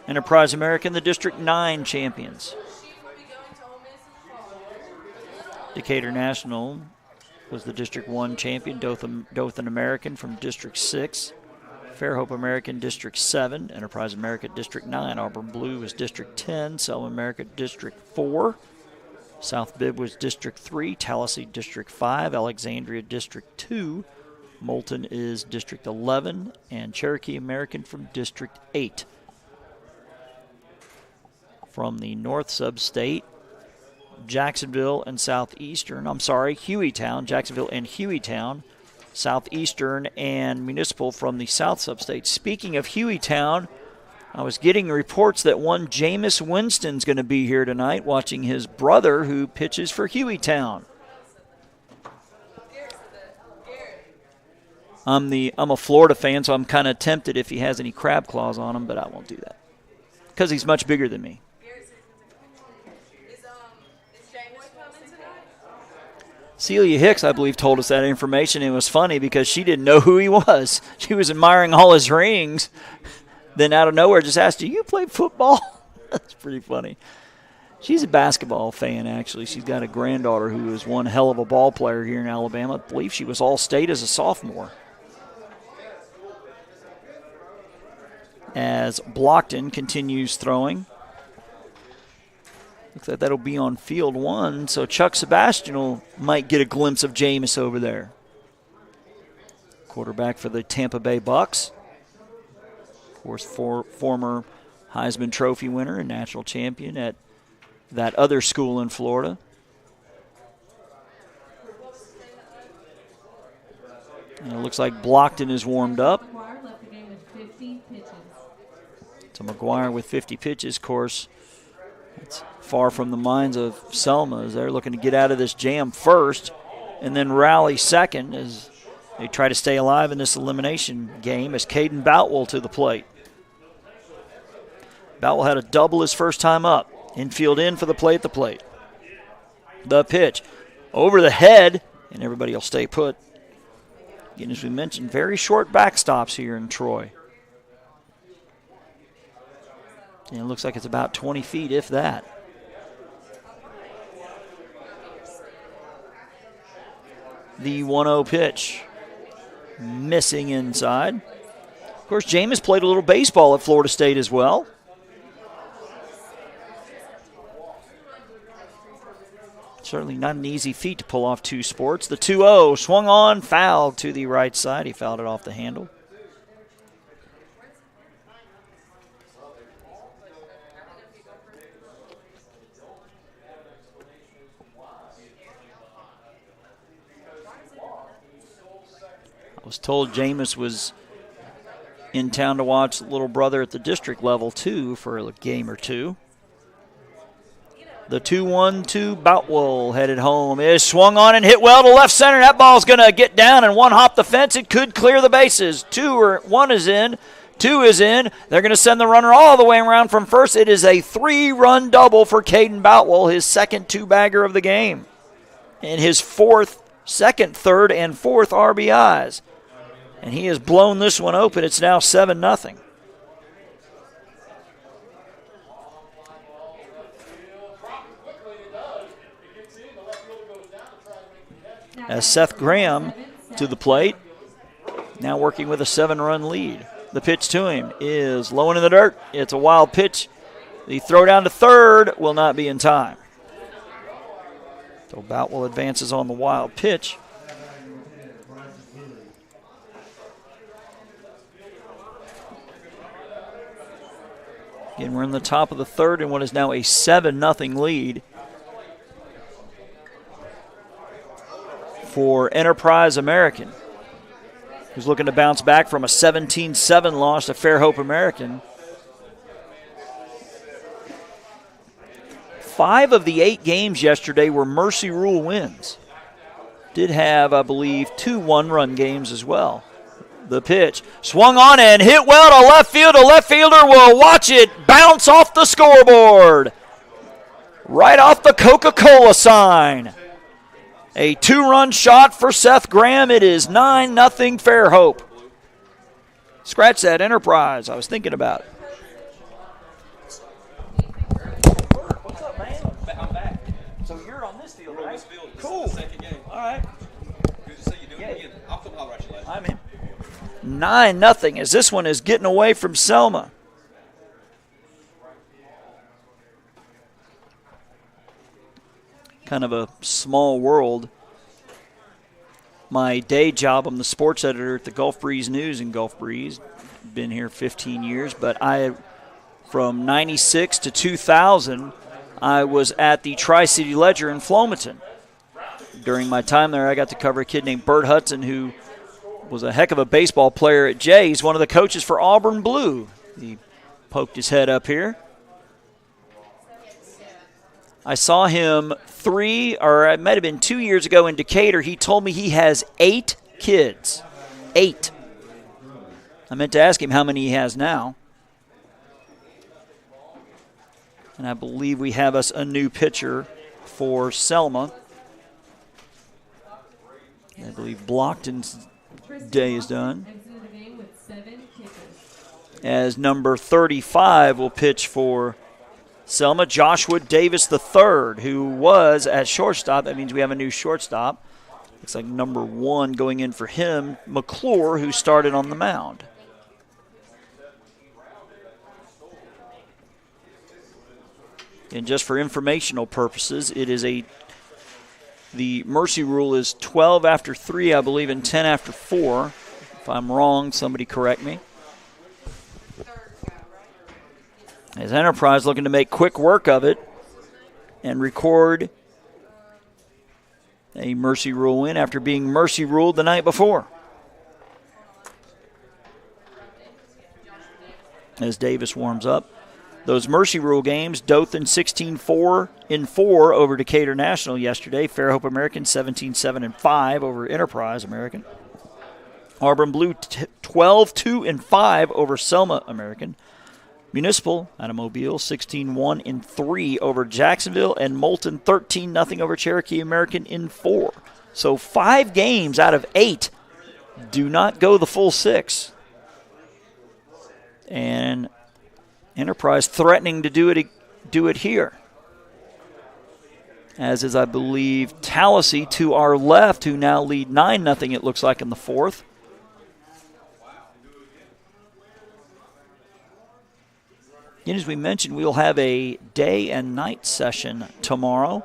Speaker 3: Enterprise American, the District 9 champions. Decatur National was the District 1 champion. Dothan American from District 6. Fairhope American, District 7. Enterprise American, District 9. Auburn Blue was District 10. Selma American, District 4. South Bibb was District 3. Tallahassee, District 5. Alexandria, District 2. Moulton is District 11. And Cherokee American from District 8. From the North Sub-State, Jacksonville and Southeastern. I'm sorry, Hueytown, Jacksonville and Hueytown. Southeastern and Municipal from the South Substate. Speaking of Hueytown, I was getting reports that one Jameis Winston's going to be here tonight watching his brother who pitches for Hueytown. I'm a Florida fan, so I'm kind of tempted if he has any crab claws on him, but I won't do that because he's much bigger than me. Celia Hicks, I believe, told us that information. It was funny because she didn't know who he was. She was admiring all his rings. Then out of nowhere just asked, do you play football? That's pretty funny. She's a basketball fan, actually. She's got a granddaughter who is one hell of a ball player here in Alabama. I believe she was All-State as a sophomore. As Blockton continues throwing. Looks like that'll be on field one, so Chuck Sebastian might get a glimpse of Jameis over there. Quarterback for the Tampa Bay Bucks. Of course, former Heisman Trophy winner and national champion at that other school in Florida. And it looks like Blockton is warmed up. So McGuire with 50 pitches, of course. It's far from the minds of Selma as they're looking to get out of this jam first and then rally second as they try to stay alive in this elimination game as Caden Boutwell to the plate. Boutwell had a double his first time up. Infield in for the play at the plate. The pitch over the head, and everybody will stay put. Again, as we mentioned, very short backstops here in Troy. And it looks like it's about 20 feet, if that. The 1-0 pitch. Missing inside. Of course, Jameis played a little baseball at Florida State as well. Certainly not an easy feat to pull off two sports. The 2-0 swung on, fouled to the right side. He fouled it off the handle. I was told Jameis was in town to watch little brother at the district level, too, for a game or two. The 2-1-2 Boutwell headed home is swung on and hit well to left center. That ball's going to get down and one hop the fence. It could clear the bases. 1 is in. 2 is in. They're going to send the runner all the way around from first. It is a 3-run double for Caden Boutwell, his second two-bagger of the game. And his second, third, and fourth RBIs. And he has blown this one open. It's now 7-0. As Seth Graham to the plate, now working with a 7-run lead. The pitch to him is low into the dirt. It's a wild pitch. The throw down to third will not be in time. So Boutwell advances on the wild pitch. Again, we're in the top of the third in what is now a 7-0 lead for Enterprise American, who's looking to bounce back from a 17-7 loss to Fairhope American. 5 of the 8 games yesterday were Mercy Rule wins. Did have, I believe, 2 one-run games as well. The pitch swung on and hit well to left field. A left fielder will watch it bounce off the scoreboard. Right off the Coca-Cola sign. A 2-run shot for Seth Graham. It is 9-0 Fairhope. Scratch that, Enterprise. I was thinking about it. What's up, man? I'm back. So you're on this field, right? Cool. Second game. All right. Good to see you doing it again. I'll come holler at you later. I'm in. 9-0 as this one is getting away from Selma. Kind of a small world. My day job, I'm the sports editor at the Gulf Breeze News in Gulf Breeze. Been here 15 years, but from 96 to 2000, I was at the Tri-City Ledger in Flomaton. During my time there, I got to cover a kid named Bert Hudson, who was a heck of a baseball player at Jay. He's one of the coaches for Auburn Blue. He poked his head up here. I saw him 3, or it might have been 2 years ago in Decatur. He told me he has 8 kids. 8. I meant to ask him how many he has now. And I believe we have us a new pitcher for Selma. I believe Blockton's day is done. As number 35 will pitch for Selma, Joshua Davis III, who was at shortstop. That means we have a new shortstop. Looks like number 1 going in for him, McClure, who started on the mound. And just for informational purposes, it is the mercy rule is 12 after 3, I believe, and 10 after 4. If I'm wrong, somebody correct me. As Enterprise looking to make quick work of it and record a mercy rule win after being mercy ruled the night before. As Davis warms up. Those mercy rule games, Dothan 16-4 over Decatur National yesterday. Fairhope American 17-7-5 over Enterprise American. Auburn Blue 12-2-5 over Selma American. Municipal out of Mobile 16-1-3 over Jacksonville, and Moulton 13-0 over Cherokee American in 4. So 5 games out of 8 do not go the full 6. And Enterprise threatening to do it here. As is, I believe, Tallahassee to our left, who now lead 9-0, it looks like, in the 4th. And as we mentioned, we'll have a day and night session tomorrow,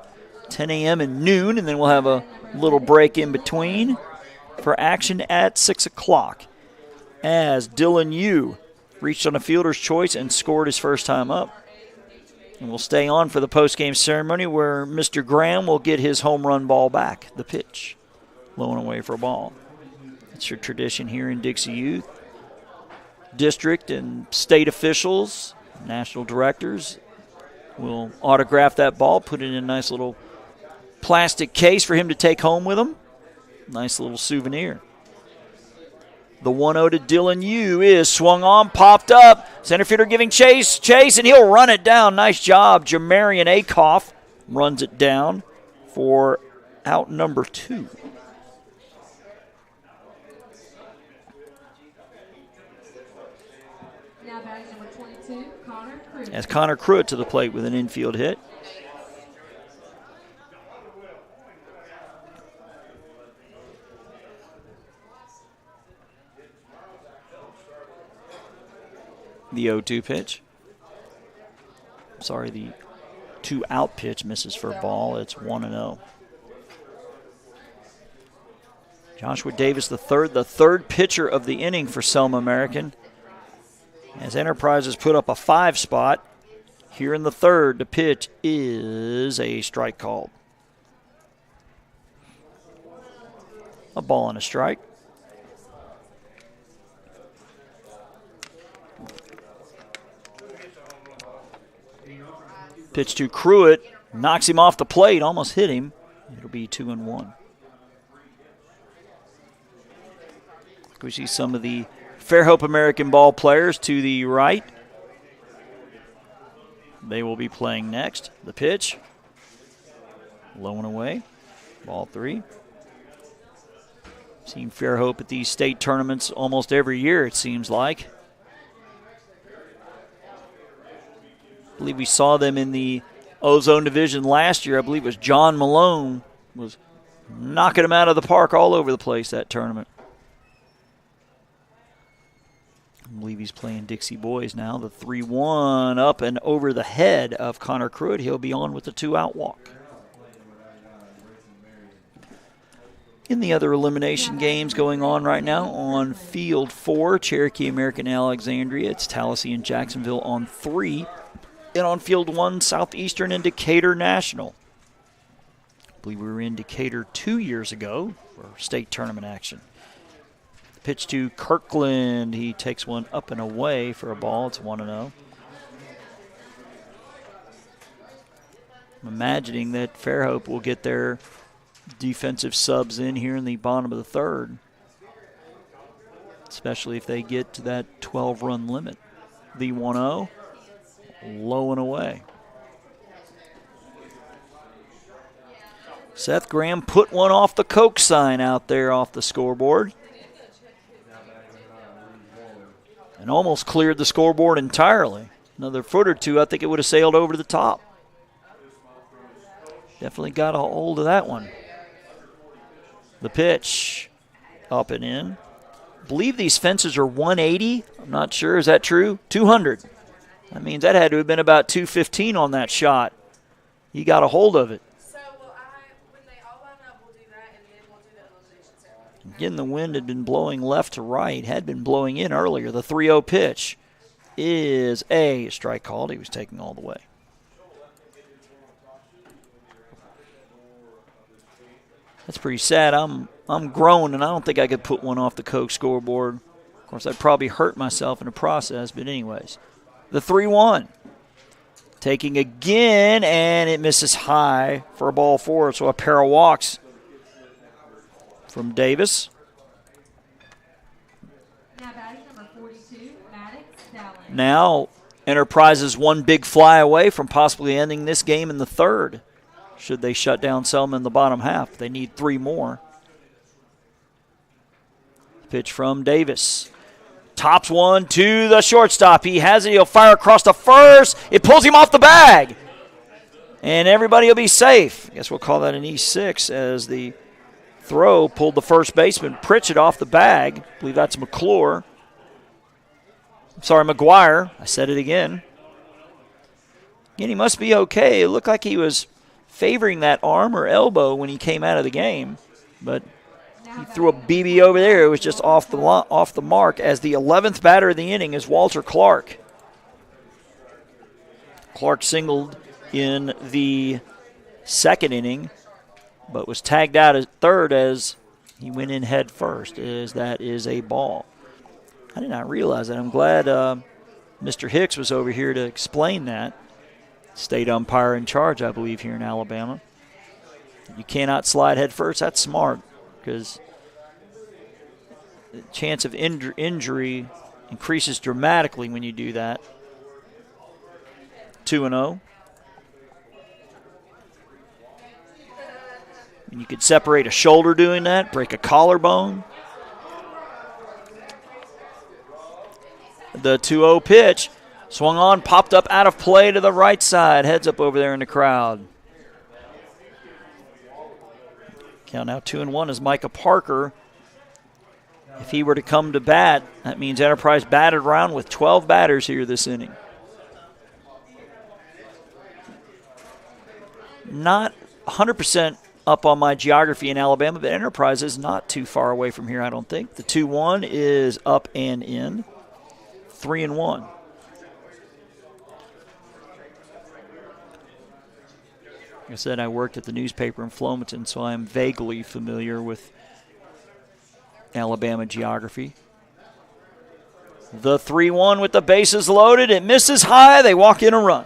Speaker 3: 10 a.m. and noon, and then we'll have a little break in between for action at 6 o'clock. As Dylan Yu reached on a fielder's choice and scored his first time up. And we'll stay on for the post-game ceremony where Mr. Graham will get his home run ball back, the pitch, low and away for a ball. It's your tradition here in Dixie Youth. District and state officials, national directors will autograph that ball, put it in a nice little plastic case for him to take home with him. Nice little souvenir. The 1-0 to Dylan Yu is swung on, popped up. Center fielder giving chase, and he'll run it down. Nice job. Jamarian Akoff runs it down for out number 2.
Speaker 4: Now batting number 22, Connor Pruitt.
Speaker 3: As Connor Pruitt to the plate with an infield hit. The 0-2 pitch. Sorry, the 2-out pitch misses for a ball. It's 1-0. Joshua Davis III, the 3rd pitcher of the inning for Selma American. As Enterprises put up a 5 spot. Here in the 3rd, the pitch is a strike called. A ball and a strike. Pitch to Pruitt, knocks him off the plate, almost hit him. It'll be 2-1. We see some of the Fairhope American ball players to the right. They will be playing next. The pitch, low and away, ball 3. Seen Fairhope at these state tournaments almost every year, it seems like. I believe we saw them in the Ozone Division last year. I believe it was John Malone was knocking them out of the park all over the place that tournament. I believe he's playing Dixie Boys now. The 3-1 up and over the head of Connor Pruitt. He'll be on with the 2-out walk. In the other elimination games going on right now on Field 4, Cherokee American Alexandria. It's Tallahassee and Jacksonville on 3. in on field 1, Southeastern and Decatur National. I believe we were in Decatur 2 years ago for state tournament action. Pitch to Kirkland. He takes one up and away for a ball. It's 1-0. I'm imagining that Fairhope will get their defensive subs in here in the bottom of the third, especially if they get to that 12-run limit. The 1-0, low and away. Seth Graham put one off the Coke sign out there off the scoreboard and almost cleared the scoreboard entirely. Another foot or two, I think it would have sailed over to the top. Definitely got a hold of that one. The pitch, up and in. I believe these fences are 180. I'm not sure. Is that true? 200. That means that had to have been about 215 on that shot. He got a hold of it.
Speaker 5: So when they all line up, we'll do that, and then we'll do the elimination ceremony.
Speaker 3: Again, the wind had been blowing left to right, had been blowing in earlier. The 3-0 pitch is a strike called. He was taking all the way. That's pretty sad. I'm grown, and I don't think I could put one off the Coke scoreboard. Of course, I'd probably hurt myself in the process, but anyways. The 3-1. Taking again, and it misses high for a ball 4, so a pair of walks from Davis.
Speaker 4: Now batting number 42, Maddox Dowling.
Speaker 3: Now, Enterprises one big fly away from possibly ending this game in the third, should they shut down Selma in the bottom half. They need 3 more. Pitch from Davis. Tops one to the shortstop. He has it. He'll fire across the first. It pulls him off the bag. And everybody will be safe. I guess we'll call that an E6 as the throw pulled the first baseman Pritchett off the bag. I believe that's McClure. I'm sorry, McGuire. I said it again. Again, he must be okay. It looked like he was favoring that arm or elbow when he came out of the game, but he threw a BB over there. It was just off the mark, as the 11th batter of the inning is Walter Clark. Clark singled in the second inning, but was tagged out at third as he went in head first, as that is a ball. I did not realize that. I'm glad Mr. Hicks was over here to explain that. State umpire in charge, I believe, here in Alabama. You cannot slide head first. That's smart, because the chance of injury increases dramatically when you do that. 2-0. And you could separate a shoulder doing that, break a collarbone. The 2-0 pitch. Swung on, popped up out of play to the right side. Heads up over there in the crowd. Count now 2-1 is Micah Parker. If he were to come to bat, that means Enterprise batted around with 12 batters here this inning. Not 100% up on my geography in Alabama, but Enterprise is not too far away from here, I don't think. The 2-1 is up and in. 3-1. Like I said, I worked at the newspaper in Flomaton, so I'm vaguely familiar with Alabama geography. The 3-1 with the bases loaded. It misses high. They walk in a run.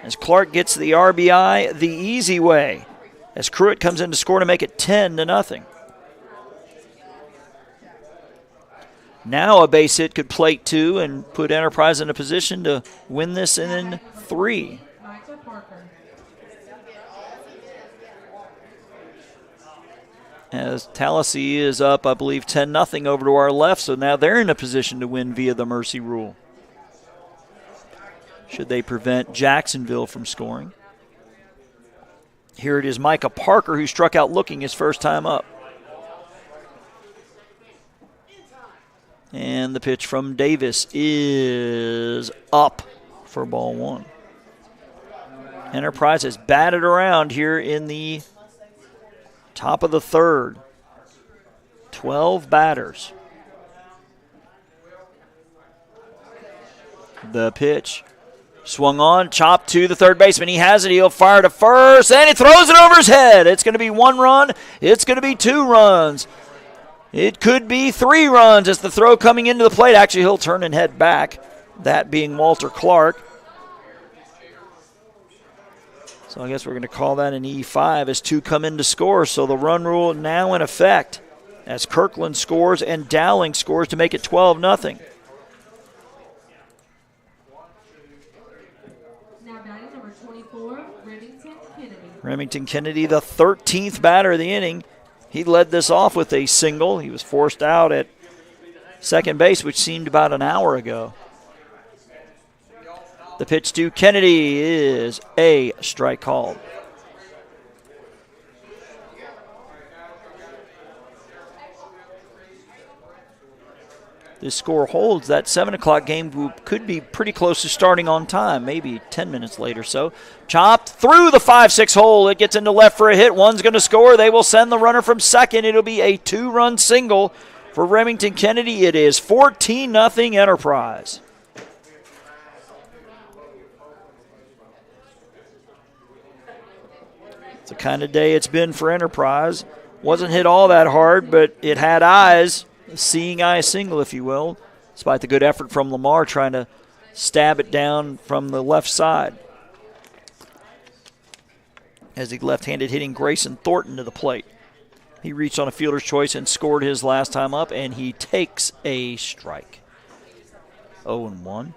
Speaker 3: As Clark gets the RBI the easy way, as Cruitt comes in to score to make it 10-0. Now a base hit could plate 2 and put Enterprise in a position to win this in 3. As Tallahassee is up, I believe, 10-0 over to our left, so now they're in a position to win via the mercy rule, should they prevent Jacksonville from scoring. Here it is Micah Parker, who struck out looking his first time up. And the pitch from Davis is up for ball 1. Enterprise has batted around here in the top of the third. 12 batters. The pitch Swung on, chopped to the third baseman. He has it. He'll fire to first, and he throws it over his head. It's going to be 1 run. It's going to be 2 runs. It could be 3 runs as the throw coming into the plate. Actually, he'll turn and head back, that being Walter Clark. So I guess we're going to call that an E5 as 2 come in to score. So the run rule now in effect as Kirkland scores and Dowling scores to make it 12-0.
Speaker 4: Now batting number 24, Remington Kennedy.
Speaker 3: Remington Kennedy, the 13th batter of the inning. He led this off with a single. He was forced out at second base, which seemed about an hour ago. The pitch to Kennedy is a strike called. This score holds. That 7 o'clock game could be pretty close to starting on time, maybe 10 minutes late or so. Chopped through the 5-6 hole. It gets into left for a hit. One's going to score. They will send the runner from second. It'll be a 2-run single for Remington Kennedy. It is 14-0 Enterprise. It's the kind of day it's been for Enterprise. Wasn't hit all that hard, but it had eyes. Seeing eye single, if you will, despite the good effort from Lamar trying to stab it down from the left side. As he left-handed hitting Grayson Thornton to the plate. He reached on a fielder's choice and scored his last time up, and he takes a strike. 0-1.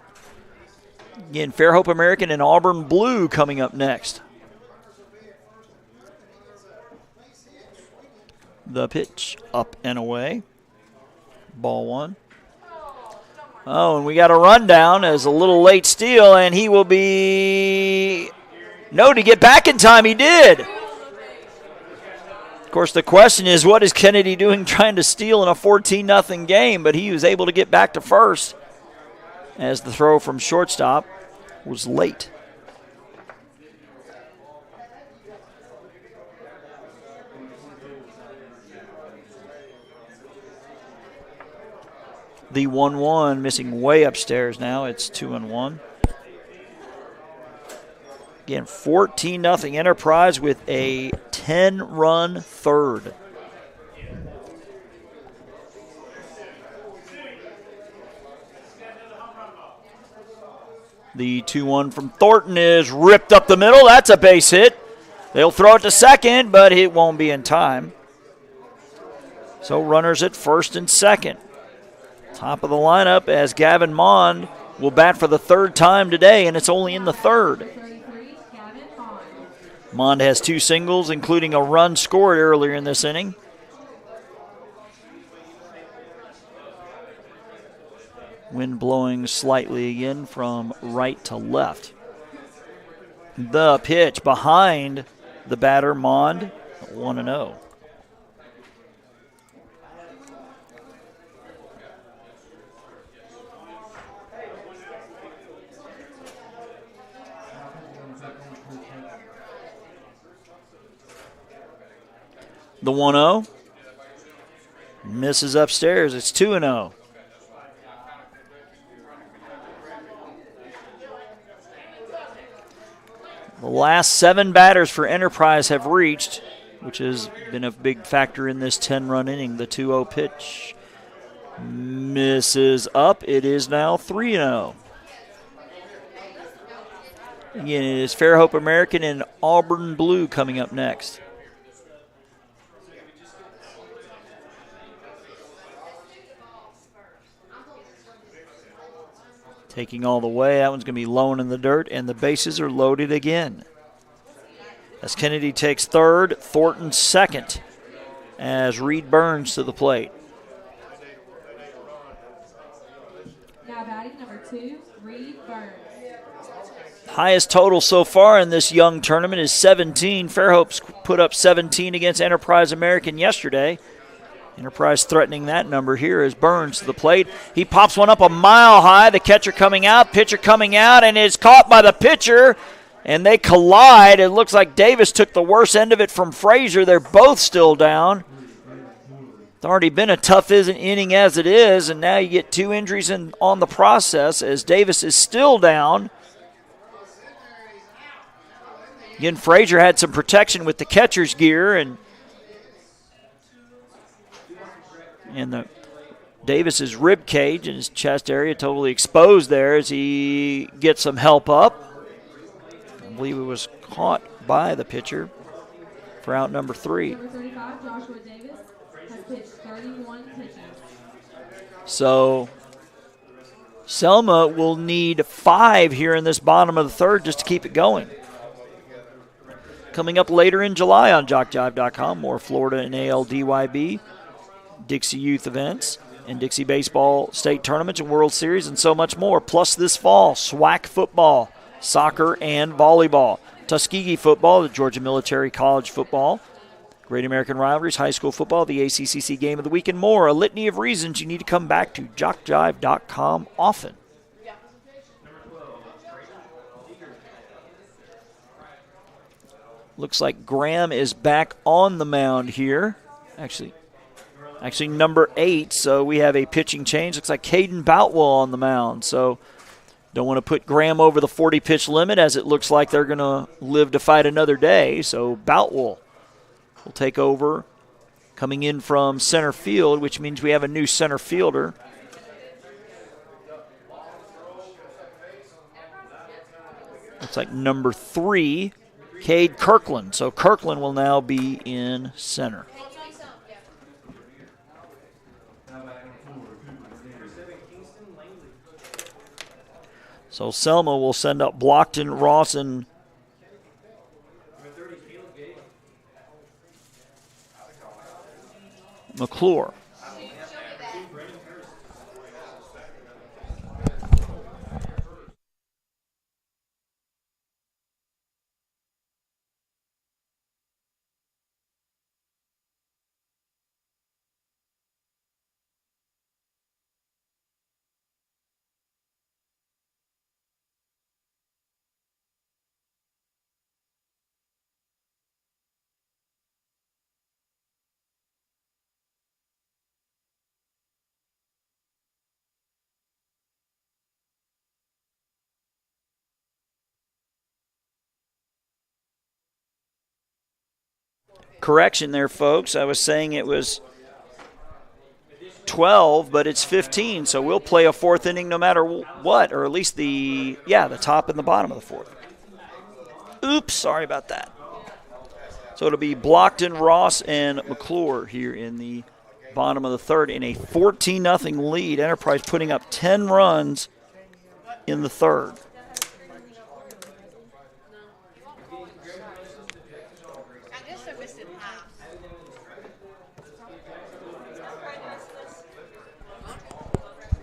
Speaker 3: Again, Fairhope American and Auburn Blue coming up next. The pitch up and away. Ball 1. Oh, and we got a rundown as a little late steal, and he will be... No, to get back in time, he did. Of course, the question is, what is Kennedy doing trying to steal in a 14-0 game? But he was able to get back to first as the throw from shortstop was late. The 1-1 missing way upstairs now. It's 2-1. Again, 14-0 Enterprise with a 10-run third. The 2-1 from Thornton is ripped up the middle. That's a base hit. They'll throw it to second, but it won't be in time. So runners at first and second. Top of the lineup as Gavin Mond will bat for the 3rd time today, and it's only in the 3rd. Mond has 2 singles, including a run scored earlier in this inning. Wind blowing slightly again from right to left. The pitch behind the batter, Mond, 1-0. The 1-0 misses upstairs. It's 2-0. The last 7 batters for Enterprise have reached, which has been a big factor in this 10-run inning. The 2-0 pitch misses up. It is now 3-0. Again, it is Fairhope American and Auburn Blue coming up next. Taking all the way, that one's going to be low in the dirt, and the bases are loaded again. As Kennedy takes 3rd, Thornton 2nd, as Reed Burns to the plate.
Speaker 4: Now batting number 2, Reed Burns.
Speaker 3: Highest total so far in this young tournament is 17. Fairhope's put up 17 against Enterprise American yesterday. Enterprise threatening that number here as Burns to the plate. He pops one up a mile high. The catcher coming out, pitcher coming out, and is caught by the pitcher, and they collide. It looks like Davis took the worst end of it from Frazier. They're both still down. It's already been a tough inning as it is, and now you get 2 injuries on the process as Davis is still down. Again, Frazier had some protection with the catcher's gear, and Davis's rib cage and his chest area totally exposed there as he gets some help up. I believe it was caught by the pitcher for out number 3.
Speaker 4: Number 35, Joshua Davis, has pitched 31 pitches.
Speaker 3: So Selma will need 5 here in this bottom of the third just to keep it going. Coming up later in July on JockJive.com, more Florida and AL DYB, Dixie Youth events, and Dixie Baseball State Tournaments and World Series, and so much more. Plus this fall, SWAC football, soccer, and volleyball. Tuskegee football, the Georgia Military College football, Great American Rivalries, high school football, the ACCC Game of the Week, and more. A litany of reasons you need to come back to JockJive.com often. Looks like Graham is back on the mound here. Actually number 8, so we have a pitching change. Looks like Caden Boutwell on the mound, so don't want to put Graham over the 40-pitch limit, as it looks like they're going to live to fight another day. So Boutwell will take over, coming in from center field, which means we have a new center fielder. Looks like number 3, Cade Kirkland. So Kirkland will now be in center. So Selma will send up Blockton, Ross, and McClure. Correction there, folks. I was saying it was 12, but it's 15, so we'll play a 4th inning no matter what, or at least the top and the bottom of the 4th. Oops, sorry about that. So it'll be Blockton, Ross, and McClure here in the bottom of the 3rd in a 14-0 lead. Enterprise putting up 10 runs in the 3rd.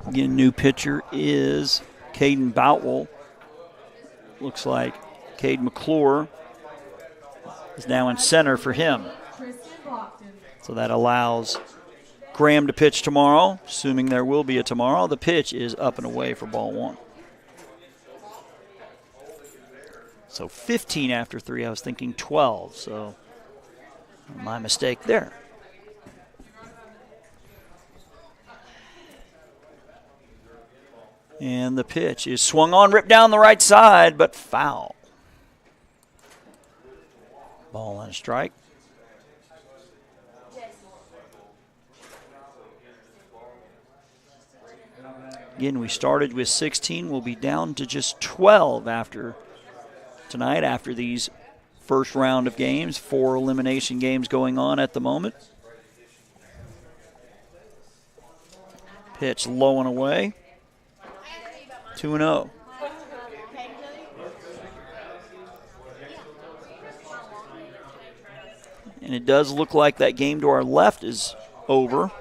Speaker 3: Again, new pitcher is Caden Boutwell. Looks like Cade McClure is now in center for him. So that allows Graham to pitch tomorrow, assuming there will be a tomorrow. The pitch is up and away for ball 1. So 15 after 3. I was thinking 12, so my mistake there. And the pitch is swung on, ripped down the right side, but foul. Ball and a strike. Again, we started with 16. We'll be down to just 12 after tonight, after these first round of games. 4 elimination games going on at the moment. Pitch low and away. 2-0. And it does look like that game to our left is over.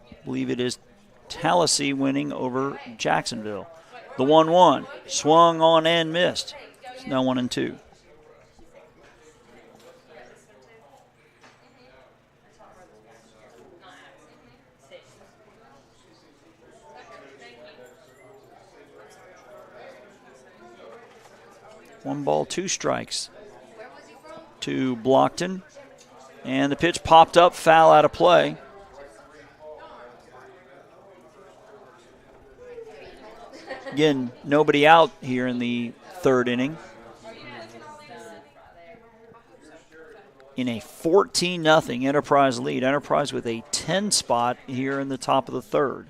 Speaker 3: I believe it is Tallahassee winning over Jacksonville. The 1-1 swung on and missed. It's now 1-2. One ball, 2 strikes to Blockton. And the pitch popped up, foul out of play. Again, nobody out here in the 3rd inning. in a 14-0 Enterprise lead. Enterprise with a 10 spot here in the top of the third.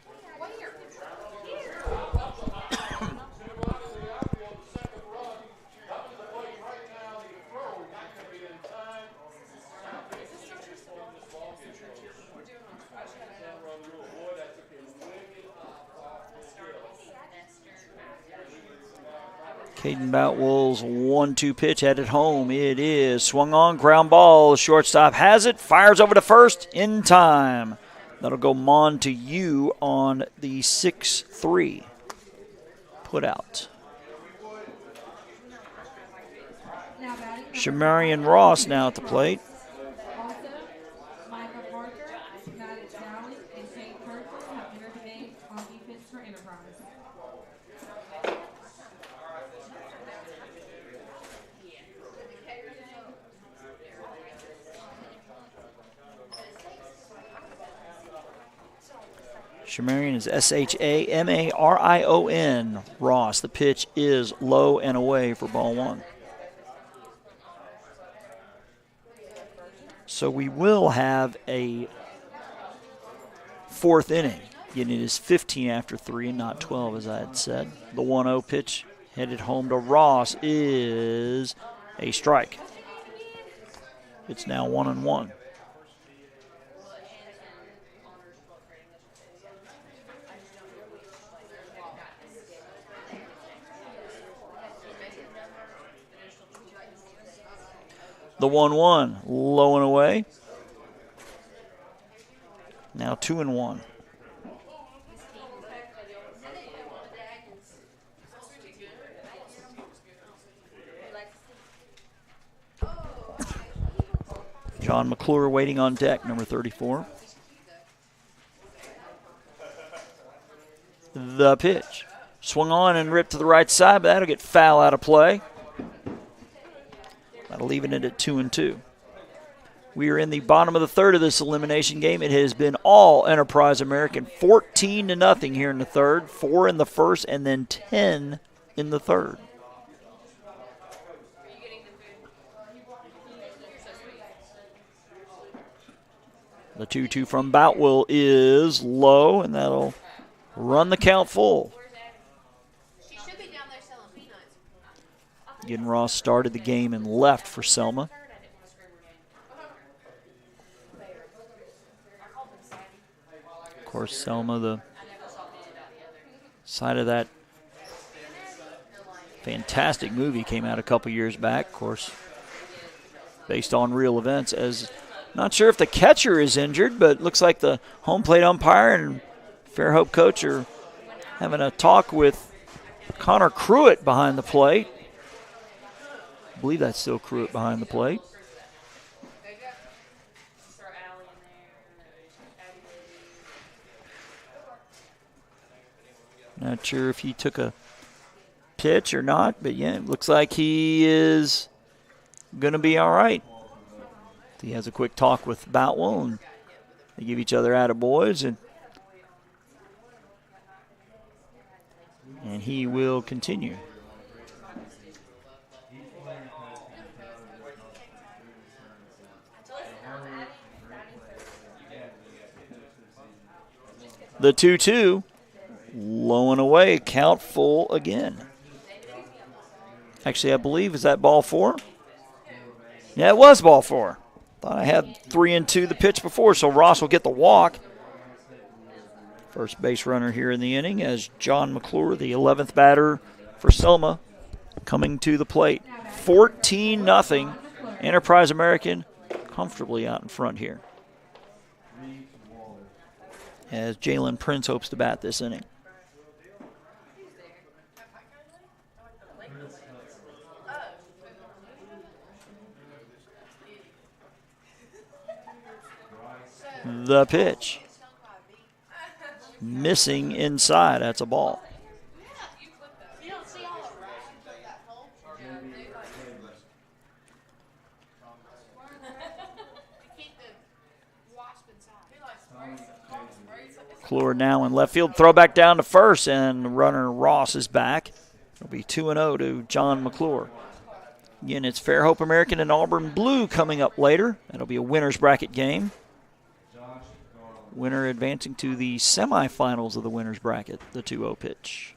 Speaker 3: Caden Boutwell's 1-2 pitch headed home. It is swung on, ground ball. The shortstop has it, fires over to first in time. That'll go Montague on the 6-3 put out. Shamarian Ross now at the plate.
Speaker 4: Also, Micah Parker, Matt Dowling, and Kate Kirkland have entered the game on defense for Enterprise.
Speaker 3: Shamarian is Shamarion. Ross. The pitch is low and away for ball one. So we will have a fourth inning. Again, it is 15 after 3 and not 12, as I had said. The 1-0 pitch headed home to Ross is a strike. It's now 1-1. The 1-1, low and away. Now 2-1. John McClure waiting on deck, number 34. The pitch. Swung on and ripped to the right side, but that'll get foul out of play. Leaving it at 2-2. We are in the bottom of the third of this elimination game. It has been all Enterprise American, 14-0 here in the third, 4 in the first, and then 10 in the third. The 2-2 from Boutwell is low, and that'll run the count full. Again, Ross started the game and left for Selma. Of course, Selma, the side of that fantastic movie came out a couple years back, of course, based on real events. As not sure if the catcher is injured, but looks like the home plate umpire and Fairhope coach are having a talk with Connor Cruitt behind the plate. I believe that's still Cruitt behind the plate. Not sure if he took a pitch or not, but yeah, it looks like he is going to be all right. He has a quick talk with Boutwell, and they give each other attaboys, and he will continue. The 2-2, low and away, count full again. Actually, I believe, is that ball 4? Yeah, it was ball 4. Thought I had 3-2 the pitch before, so Ross will get the walk. First base runner here in the inning as John McClure, the 11th batter for Selma, coming to the plate. 14-0, Enterprise American comfortably out in front here, as Jalen Prince hopes to bat this inning. The pitch. Missing inside. That's a ball. McClure now in left field. Throw back down to first, and runner Ross is back. It'll be 2-0 to John McClure. Again, it's Fairhope American and Auburn Blue coming up later. That'll be a winner's bracket game. Winner advancing to the semifinals of the winner's bracket, the 2-0 pitch.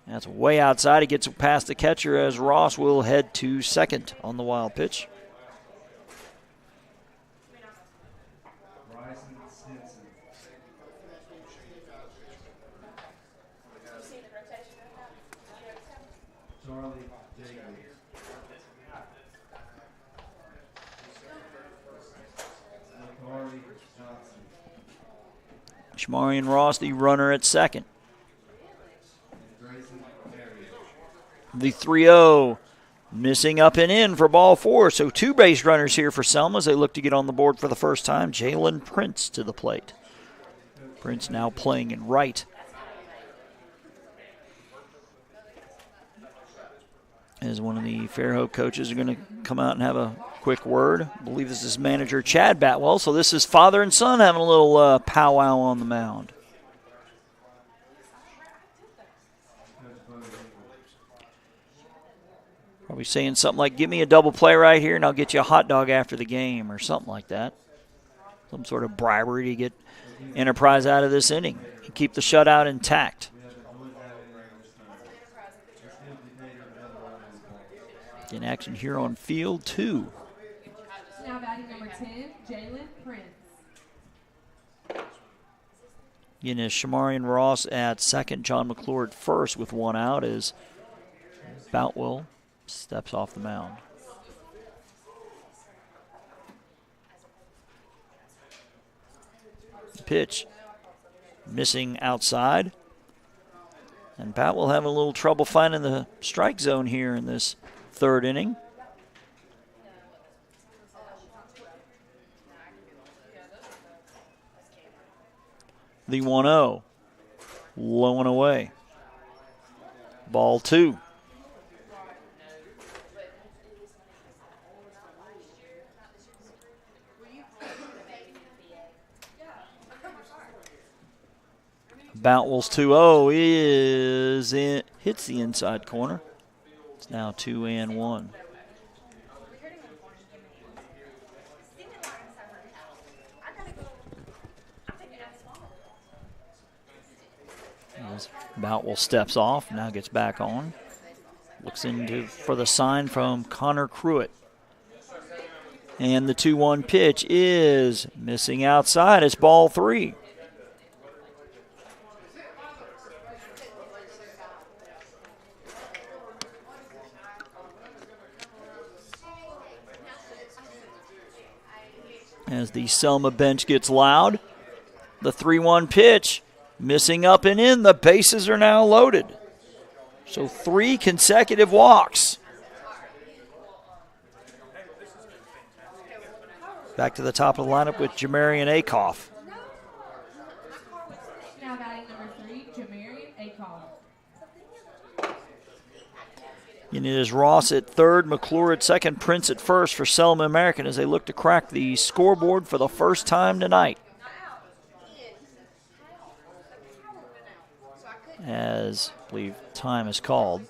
Speaker 3: That's way outside. He gets past the catcher as Ross will head to second on the wild pitch. Shamarian Ross, the runner at second. The 3-0 missing up and in for ball 4. So 2 base runners here for Selma as they look to get on the board for the first time. Jalen Prince to the plate. Prince now playing in right. As one of the Fairhope coaches are going to come out and have a quick word. I believe this is manager Chad Batwell. So this is father and son having a little powwow on the mound. Probably saying something like, give me a double play right here and I'll get you a hot dog after the game or something like that. Some sort of bribery to get Enterprise out of this inning and keep the shutout intact. In action here on field 2.
Speaker 4: Now batting number 10, Jalen Prince.
Speaker 3: Again, is Shamarian Ross at second, John McClure at first with 1 out as Boutwell steps off the mound. Pitch missing outside. And Boutwell having a little trouble finding the strike zone here in this 3rd inning. The 1-0, low and away. Ball 2. Boutwell's 2-0 is in, hits the inside corner. It's now 2-1. As Boutwell steps off, now gets back on. Looks into for the sign from Connor Cruitt. And the 2-1 pitch is missing outside. It's ball 3. As the Selma bench gets loud, the 3-1 pitch missing up and in. The bases are now loaded. So 3 consecutive walks. Back to the top of the lineup with Jamarian Akoff.
Speaker 4: Now batting number 3, Jamarian Akoff.
Speaker 3: And it is Ross at third, McClure at second, Prince at first for Selma American as they look to crack the scoreboard for the first time tonight. As I believe time is called.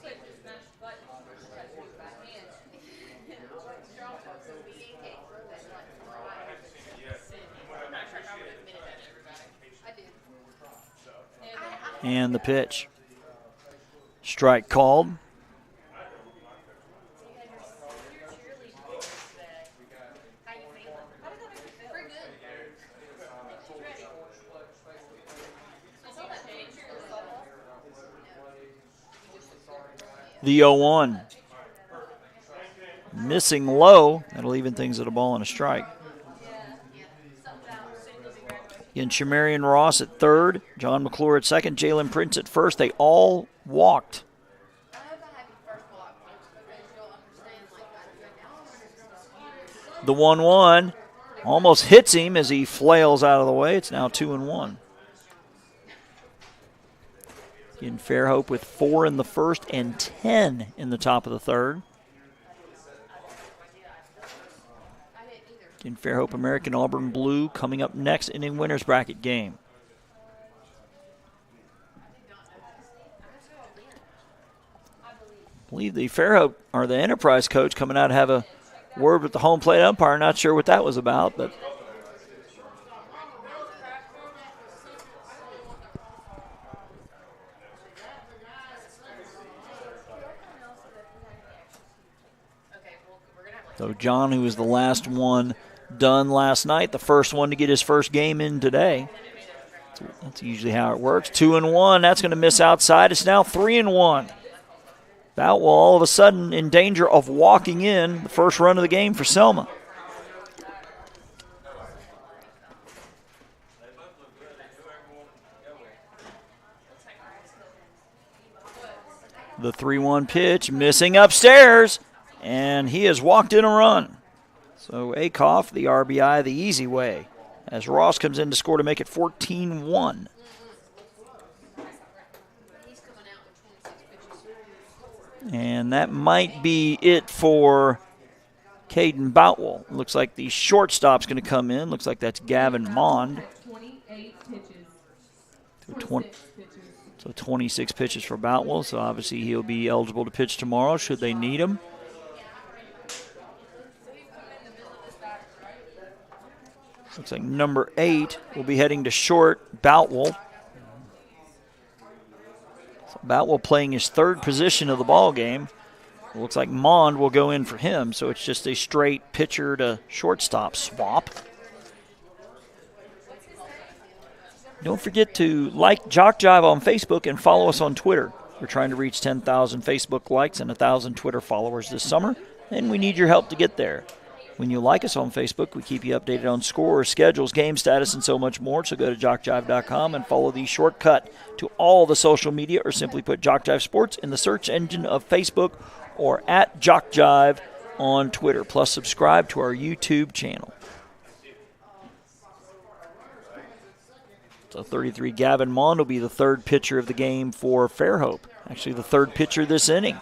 Speaker 3: And the pitch. Strike called. The 0-1. Missing low. That'll even things at a ball and a strike. Again, Shamarian Ross at third, John McClure at second, Jalen Prince at first. They all walked. The 1-1 almost hits him as he flails out of the way. It's now 2-1. In Fairhope with 4 in the first and 10 in the top of the third. In Fairhope American Auburn Blue coming up next in a winner's bracket game. believe the Fairhope or the Enterprise coach coming out to have a word with the home plate umpire. Not sure what that was about, but so John, who was the last one done last night, the first one to get his first game in today. That's usually how it works. 2-1. That's going to miss outside. It's now 3-1. Boutwell all of a sudden in danger of walking in the first run of the game for Selma. The 3-1 pitch missing upstairs, and he has walked in a run. So Akoff, the RBI, the easy way, as Ross comes in to score to make it 14-1. And that might be it for Caden Boutwell. Looks like the shortstop's going to come in. Looks like that's Gavin Mond.
Speaker 4: 28 pitches.
Speaker 3: So 26 pitches for Boutwell. So obviously he'll be eligible to pitch tomorrow should they need him. Looks like number 8 will be heading to short, Boutwell. So Boutwell playing his third position of the ball game. It looks like Mond will go in for him, so it's just a straight pitcher to shortstop swap. Don't forget to like JockJive on Facebook and follow us on Twitter. We're trying to reach 10,000 Facebook likes and 1,000 Twitter followers this summer, and we need your help to get there. When you like us on Facebook, we keep you updated on scores, schedules, game status, and so much more. So go to JockJive.com and follow the shortcut to all the social media, or simply put JockJive Sports in the search engine of Facebook or at JockJive on Twitter. Plus, subscribe to our YouTube channel. So 33, Gavin Mond will be the third pitcher of the game for Fairhope. Actually, the third pitcher this inning.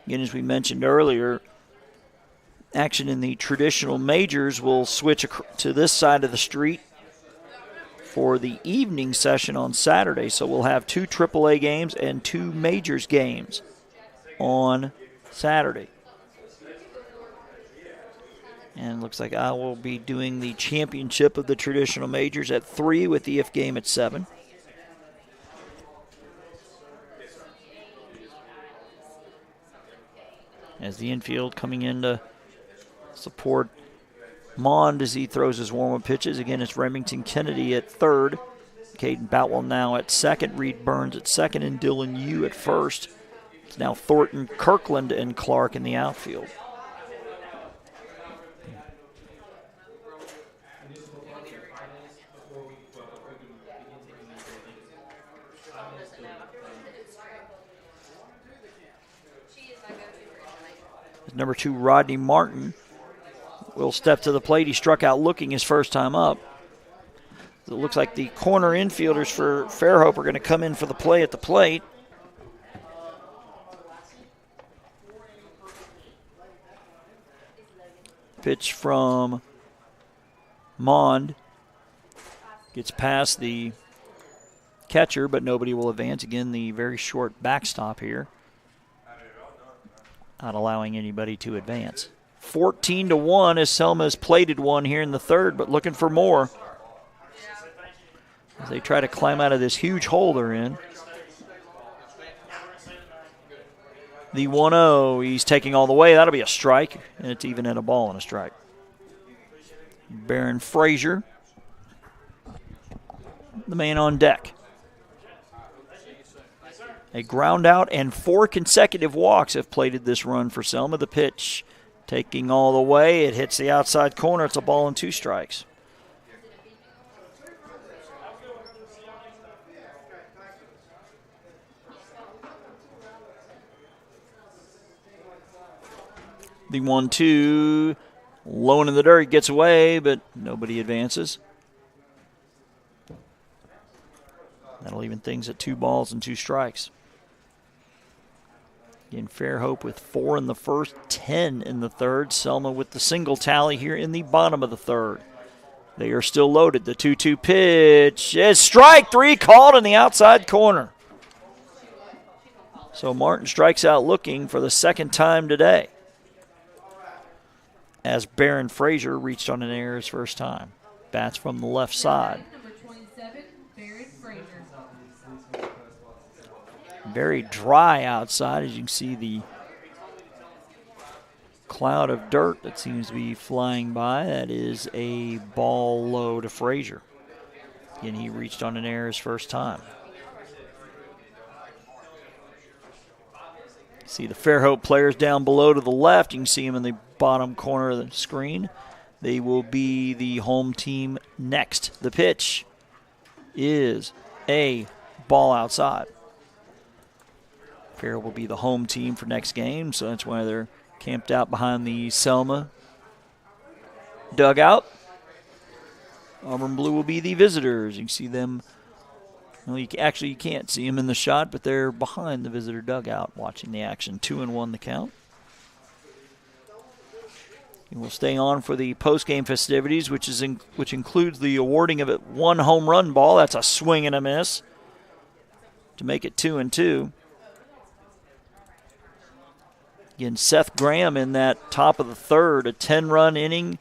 Speaker 3: Again, as we mentioned earlier, action in the traditional majors will switch to this side of the street for the evening session on Saturday. So we'll have 2 AAA games and 2 majors games on Saturday. And it looks like I will be doing the championship of the traditional majors at 3 with the IF game at 7. As the infield coming in to support Mond as he throws his warm-up pitches. Again, it's Remington Kennedy at third. Caden Boutwell now at second. Reed Burns at second, and Dylan Yu at first. It's now Thornton, Kirkland, and Clark in the outfield. Number 2, Rodney Martin, will step to the plate. He struck out looking his first time up. It looks like the corner infielders for Fairhope are going to come in for the play at the plate. Pitch from Mond. Gets past the catcher, but nobody will advance. Again, the very short backstop here, not allowing anybody to advance. 14-1 as Selma has plated one here in the third, but looking for more as they try to climb out of this huge hole they're in. The 1-0, he's taking all the way. That'll be a strike, and it's even at a ball and a strike. Baron Frazier, the man on deck. A ground out and 4 consecutive walks have plated this run for Selma. The pitch taking all the way. It hits the outside corner. It's a ball and 2 strikes. The 1-2, low in the dirt, gets away, but nobody advances. That'll even things at 2 balls and 2 strikes. In Fairhope with 4 in the first, 10 in the third. Selma with the single tally here in the bottom of the third. They are still loaded. The 2-2 pitch is strike 3 called in the outside corner. So Martin strikes out looking for the second time today, as Barron Frazier reached on an error his first time. Bats from the left side.
Speaker 4: Number 27, Barron Frazier.
Speaker 3: Very dry outside, as you can see the cloud of dirt that seems to be flying by. That is a ball low to Frazier. Again, he reached on an error his first time. See the Fairhope players down below to the left. You can see them in the bottom corner of the screen. They will be the home team next. The pitch is a ball outside. Fairhope will be the home team for next game, so that's why they're camped out behind the Selma dugout. Auburn Blue will be the visitors. You can see them. Well, you can't see them in the shot, but they're behind the visitor dugout watching the action. 2-1 the count. And we'll stay on for the post-game festivities, which includes the awarding of it 1 home run ball. That's a swing and a miss to make it 2-2. Again, Seth Graham in that top of the third, a 10-run inning.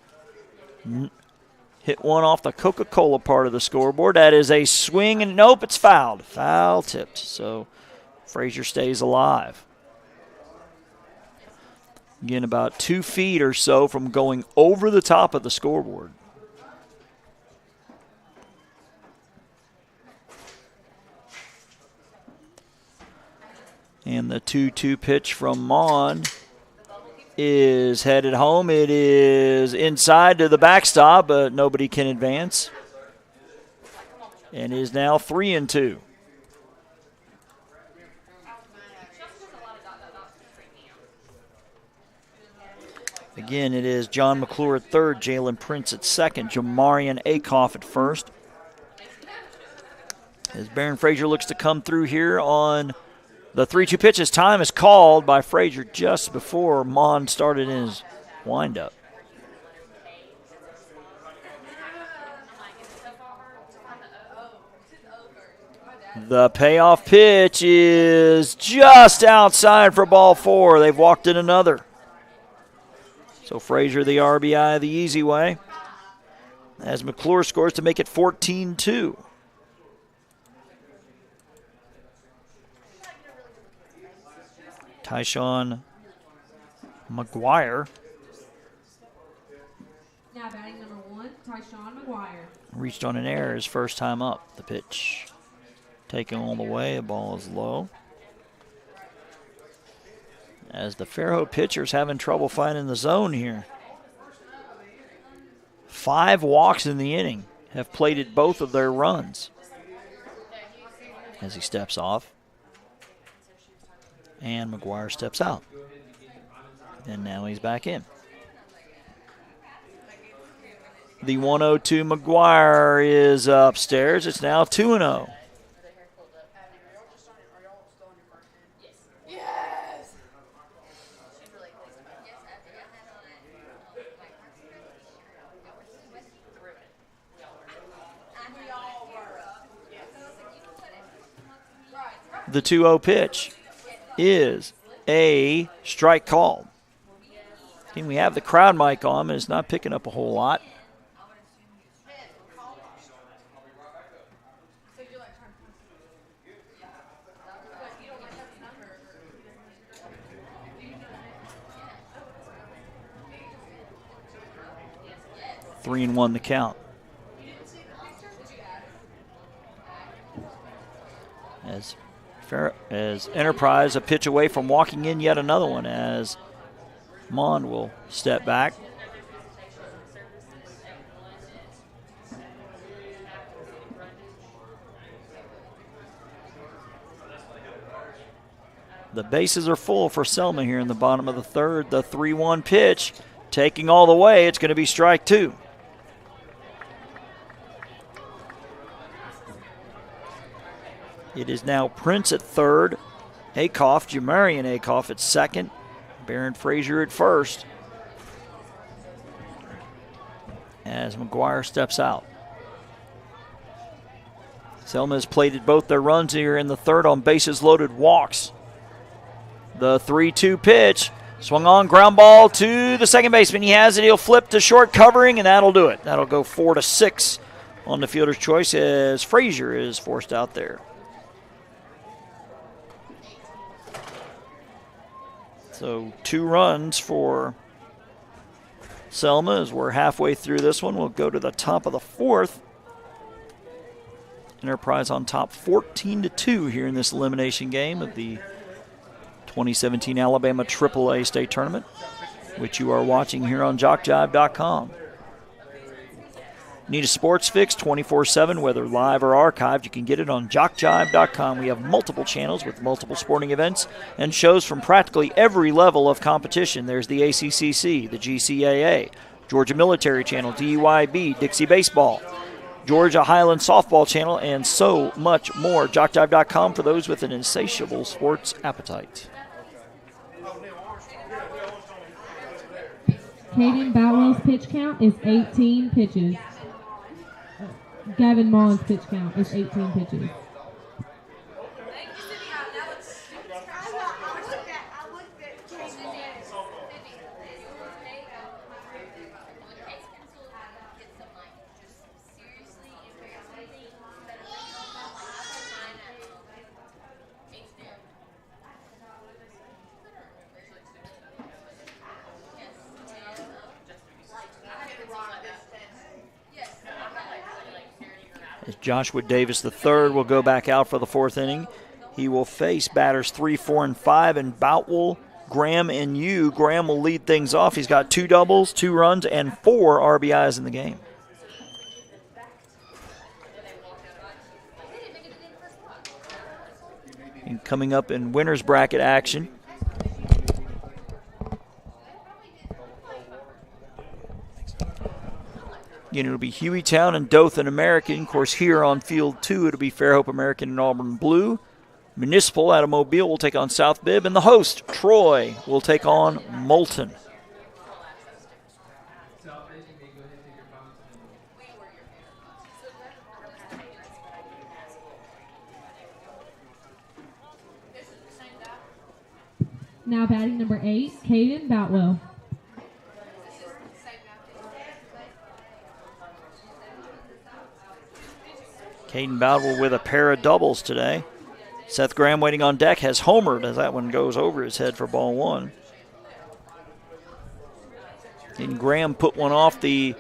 Speaker 3: Hit one off the Coca-Cola part of the scoreboard. That is a swing, and nope, it's fouled. Foul tipped, so Frazier stays alive. Again, about 2 feet or so from going over the top of the scoreboard. And the 2-2 pitch from Mon is headed home. It is inside to the backstop, but nobody can advance. And is now 3-2. Again, it is John McClure at third, Jalen Prince at second, Jamarian Akoff at first. As Barron Frazier looks to come through here on the 3-2 pitch, his time is called by Frazier just before Mon started in his windup. The payoff pitch is just outside for ball 4. They've walked in another. So Frazier the RBI the easy way, as McClure scores to make it 14-2. Tyshawn McGuire.
Speaker 4: Now batting number 1, Tyshawn McGuire.
Speaker 3: Reached on an error his first time up. The pitch taken all the way. The ball is low. As the Fairhope pitchers having trouble finding the zone here. 5 walks in the inning have plated both of their runs. As he steps off. And McGuire steps out. And now he's back in. The 1-0-2 McGuire is upstairs. It's now 2-0. The 2-0 pitch is a strike called. And we have the crowd mic on, and it's not picking up a whole lot. Three and 1 the count. As Enterprise a pitch away from walking in yet another one, as Mon will step back. The bases are full for Selma here in the bottom of the third. The 3-1 pitch taking all the way. It's going to be strike 2. It is now Prince at third, Akoff, Jamarian Akoff at second. Barron Frazier at first. As McGuire steps out. Selma has plated both their runs here in the third on bases loaded walks. The 3-2 pitch. Swung on, ground ball to the second baseman. He has it. He'll flip to short covering, and that'll do it. That'll go 4-6 on the fielder's choice as Frazier is forced out there. So 2 runs for Selma as we're halfway through this one. We'll go to the top of the fourth. Enterprise on top 14-2 here in this elimination game of the 2017 Alabama AAA State Tournament, which you are watching here on JockJive.com. Need a sports fix 24/7, whether live or archived? You can get it on JockJive.com. We have multiple channels with multiple sporting events and shows from practically every level of competition. There's the ACCC, the GCAA, Georgia Military Channel, DYB, Dixie Baseball, Georgia Highland Softball Channel, and so much more. JockJive.com for those with an insatiable sports appetite.
Speaker 4: Caden Boutwell's pitch count is 18 pitches. Gavin Maughan's pitch count is 18 pitches.
Speaker 3: As Joshua Davis III will go back out for the fourth inning. He will face batters 3, 4, and 5, and Boutwell, Graham, and Yu. Graham will lead things off. He's got 2 doubles, 2 runs, and 4 RBIs in the game. And coming up in winner's bracket action, it'll be Hueytown and Dothan American. Of course, here on Field 2, it'll be Fairhope American and Auburn Blue. Municipal out of Mobile will take on South Bibb. And the host, Troy, will take on Moulton.
Speaker 4: Now batting number 8, Caden Boutwell.
Speaker 3: Caden Boutwell with a pair of doubles today. Seth Graham waiting on deck has homered as that one goes over his head for ball 1. And Graham put one off the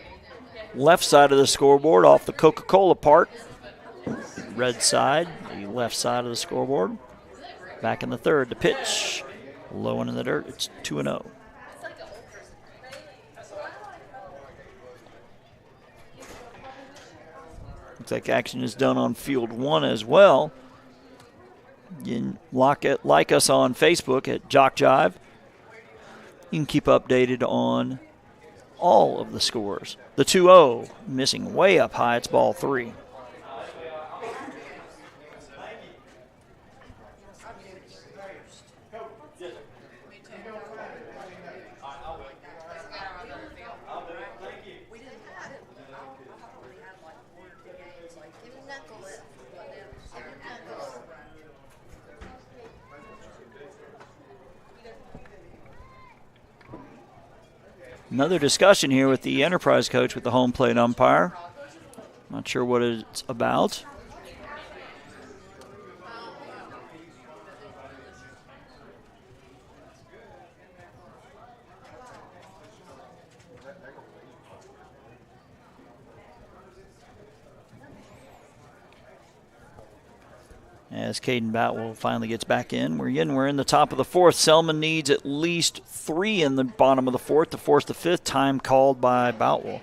Speaker 3: left side of the scoreboard, off the Coca-Cola part. Red side, the left side of the scoreboard. Back in the third, the pitch. Low and in the dirt, it's 2-0. Looks like action is done on field 1 as well. You can like us on Facebook at JockJive. You can keep updated on all of the scores. The 2-0 missing way up high. It's ball 3. Another discussion here with the Enterprise coach with the home plate umpire. Not sure what it's about. As Caden Boutwell finally gets back in. We're in the top of the fourth. Selma needs at least 3 in the bottom of the fourth to force the 5th time called by Boutwell.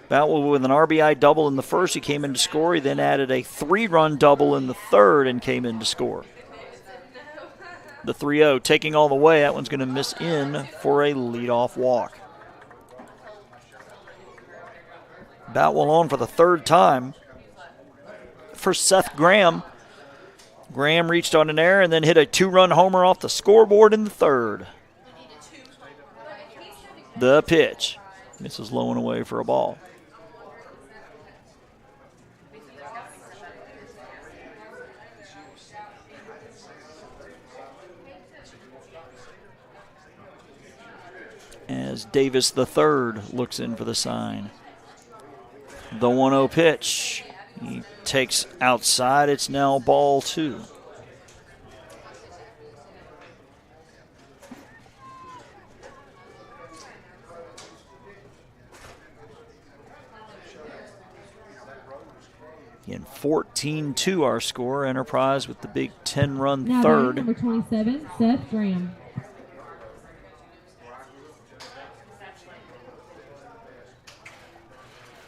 Speaker 3: Boutwell with an RBI double in the first. He came in to score. He then added a 3-run double in the third and came in to score. The 3-0 taking all the way. That one's going to miss in for a leadoff walk. Boutwell on for the 3rd time. For Seth Graham, Graham reached on an error and then hit a 2-run homer off the scoreboard in the third. The pitch. Misses low and away for a ball. As Davis the third looks in for the sign. The 1-0 pitch. He takes outside. It's now ball 2. Again, 14-2 our score. Enterprise with the big 10-run
Speaker 4: Now
Speaker 3: third.
Speaker 4: Number 27, Seth Graham.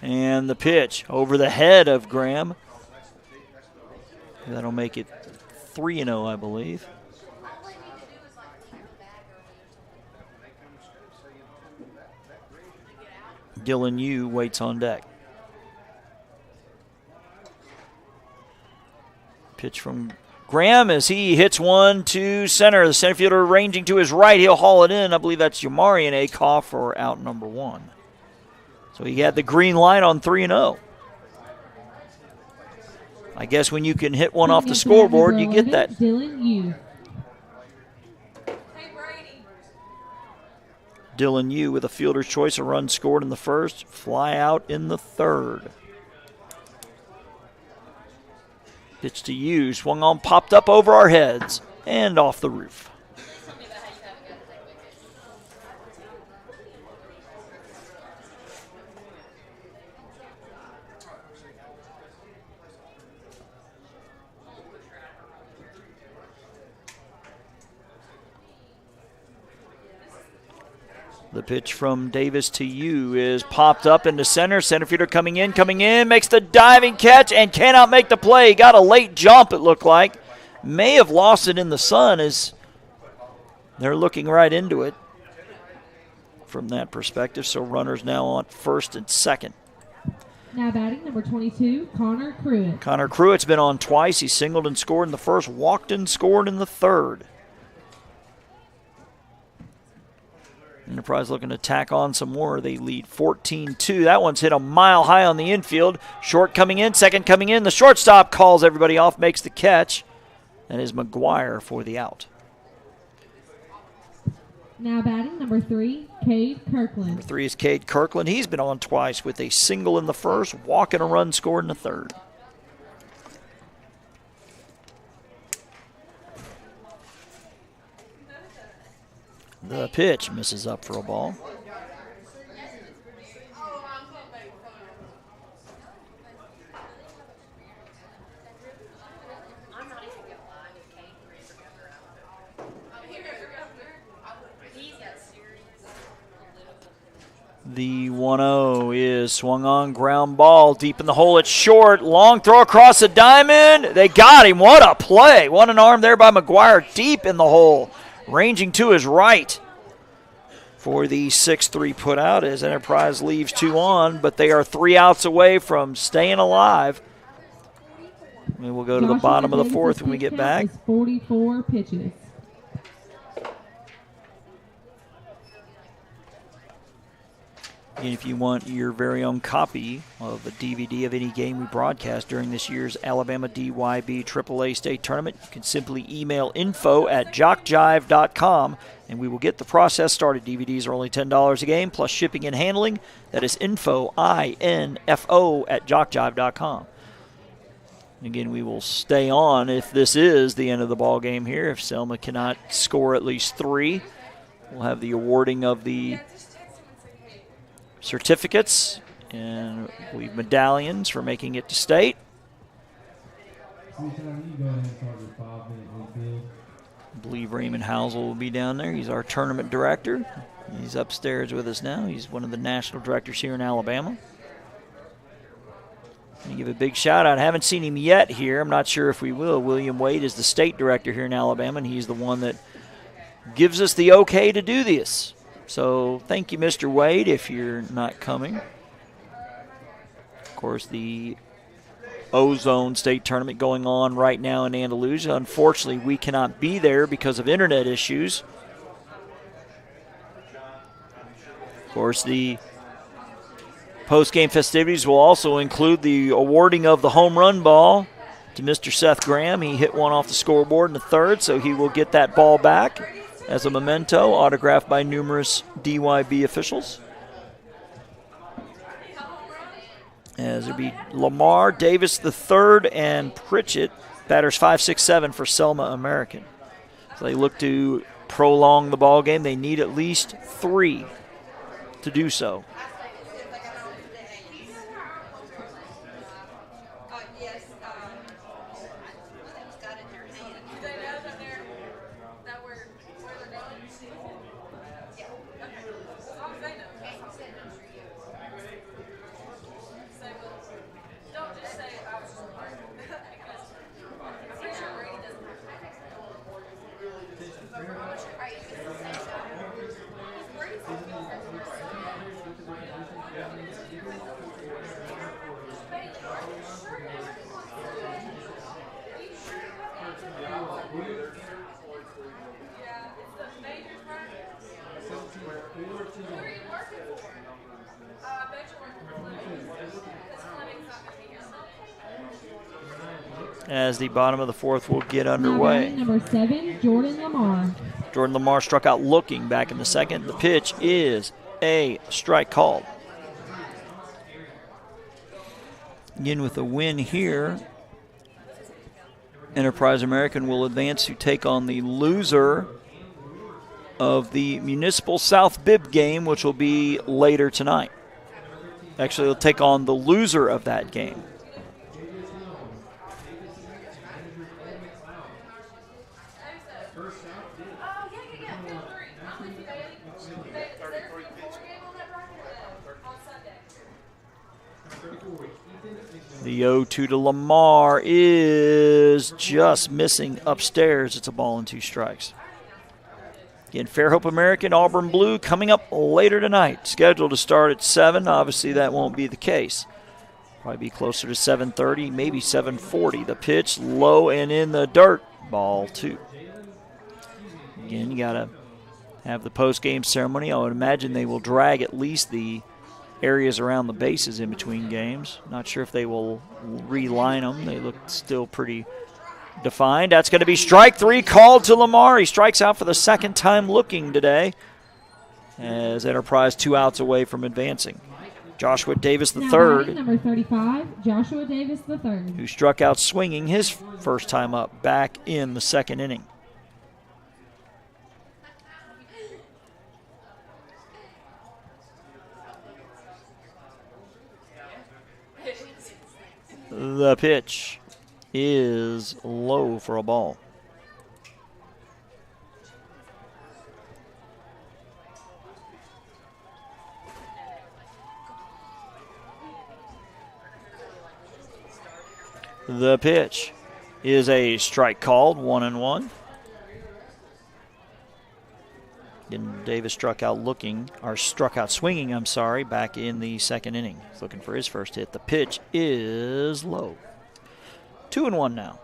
Speaker 3: And the pitch over the head of Graham. That'll make it 3-0, I believe. Dylan Yu waits on deck. Pitch from Graham as he hits one to center. The center fielder ranging to his right. He'll haul it in. I believe that's Yamarian Akoff for out number 1. So he had the green light on 3-0. I guess when you can hit one off the scoreboard, you get that.
Speaker 4: Dylan Yu.
Speaker 3: Dylan Yu with a fielder's choice, a run scored in the first, fly out in the third. Pitch to Yu, swung on, popped up over our heads, and off the roof. The pitch from Davis to Yu is popped up into center. Center fielder coming in, makes the diving catch and cannot make the play. Got a late jump, it looked like. May have lost it in the sun as they're looking right into it from that perspective. So runners now on first and second.
Speaker 4: Now batting number 22, Connor Pruitt.
Speaker 3: Connor Pruitt's been on twice. He singled and scored in the first, walked and scored in the third. Enterprise looking to tack on some more. They lead 14-2. That one's hit a mile high on the infield. Short coming in, second coming in. The shortstop calls everybody off, makes the catch. That is McGuire for the out.
Speaker 4: Now batting number 3, Cade Kirkland.
Speaker 3: Number 3 is Cade Kirkland. He's been on twice with a single in the first, walk and a run scored in the third. The pitch misses up for a ball. The 1-0 is swung on, ground ball deep in the hole. It's short, long throw across the diamond. They got him. What a play. What an arm there by McGuire, deep in the hole, ranging to his right for the 6-3 put out as Enterprise leaves 2 on, but they are 3 outs away from staying alive. And we'll go to the bottom of the fourth when we get back.
Speaker 4: 44 pitches.
Speaker 3: And if you want your very own copy of a DVD of any game we broadcast during this year's Alabama DYB AAA State Tournament, you can simply email info@jockjive.com and we will get the process started. DVDs are only $10 a game plus shipping and handling. That is info, I-N-F-O, @jockjive.com. Again, we will stay on if this is the end of the ball game here. If Selma cannot score at least 3, we'll have the awarding of the certificates and I believe medallions for making it to state. I believe Raymond Housel will be down there. He's our tournament director. He's upstairs with us now. He's one of the national directors here in Alabama. Let me give a big shout out. I haven't seen him yet here. I'm not sure if we will. William Wade is the state director here in Alabama, and he's the one that gives us the okay to do this. So thank you, Mr. Wade, if you're not coming. Of course, the Ozone State Tournament going on right now in Andalusia. Unfortunately, we cannot be there because of internet issues. Of course, the post-game festivities will also include the awarding of the home run ball to Mr. Seth Graham. He hit one off the scoreboard in the third, so he will get that ball back as a memento, autographed by numerous DYB officials. As it be Lamar, Davis III, and Pritchett, batters 5, 6, 7 for Selma American. So they look to prolong the ball game. They need at least 3 to do so. As the bottom of the fourth will get underway.
Speaker 4: Number 7, Jordan Lamar.
Speaker 3: Jordan Lamar struck out looking back in the second. The pitch is a strike called. Again, with a win here, Enterprise American will advance to take on the loser of the Municipal South Bib game, which will be later tonight. Actually, they'll take on the loser of that game. The 0-2 to Lamar is just missing upstairs. It's a ball and 2 strikes. Again, Fairhope American, Auburn Blue coming up later tonight. Scheduled to start at 7. Obviously, that won't be the case. Probably be closer to 7:30, maybe 7:40. The pitch low and in the dirt. Ball 2. Again, you got to have the post-game ceremony. I would imagine they will drag at least the areas around the bases in between games. Not sure if they will reline them. They look still pretty defined. That's going to be strike 3 called to Lamar. He strikes out for the second time looking today as Enterprise 2 outs away from advancing. Joshua Davis III,
Speaker 4: number 35, Joshua Davis III,
Speaker 3: who struck out swinging his first time up back in the second inning. The pitch is low for a ball. The pitch is a strike called, 1-1. And Davis struck out swinging, back in the second inning. He's looking for his first hit. The pitch is low. 2-1 now.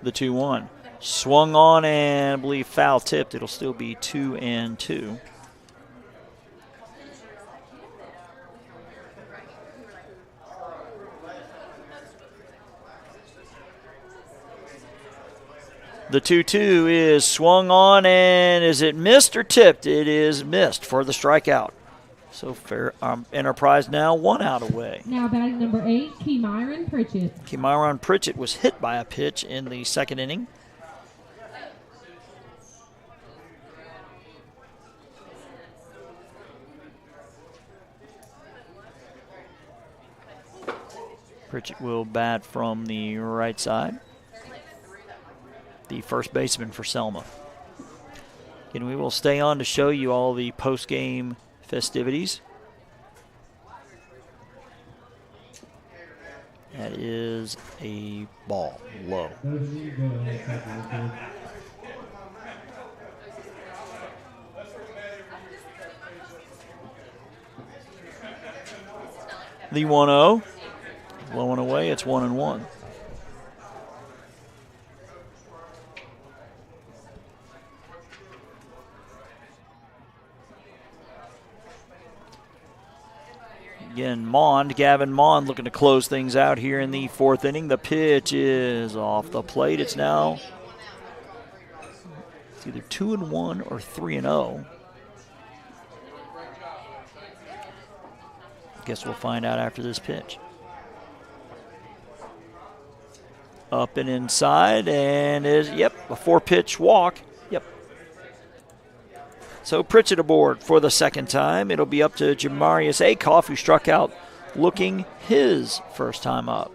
Speaker 3: The 2-1. Swung on and I believe foul tipped. It'll still be 2-2. The 2-2 is swung on, and is it missed or tipped? It is missed for the strikeout. So Enterprise now 1 out away.
Speaker 4: Now batting number 8, Keymiron Pritchett.
Speaker 3: Keymiron Pritchett was hit by a pitch in the second inning. Pritchett will bat from the right side. The first baseman for Selma. And we will stay on to show you all the post-game festivities. That is a the ball low. The 1-0. Low and away, it's 1-1. Again, Gavin Mond looking to close things out here in the 4th inning. The pitch is off the plate. It's now either 2-1 or 3-0. Guess we'll find out after this pitch. Up and inside, and is, a 4-pitch walk. So Pritchett aboard for the second time. It'll be up to Jamarius Akoff, who struck out looking his first time up.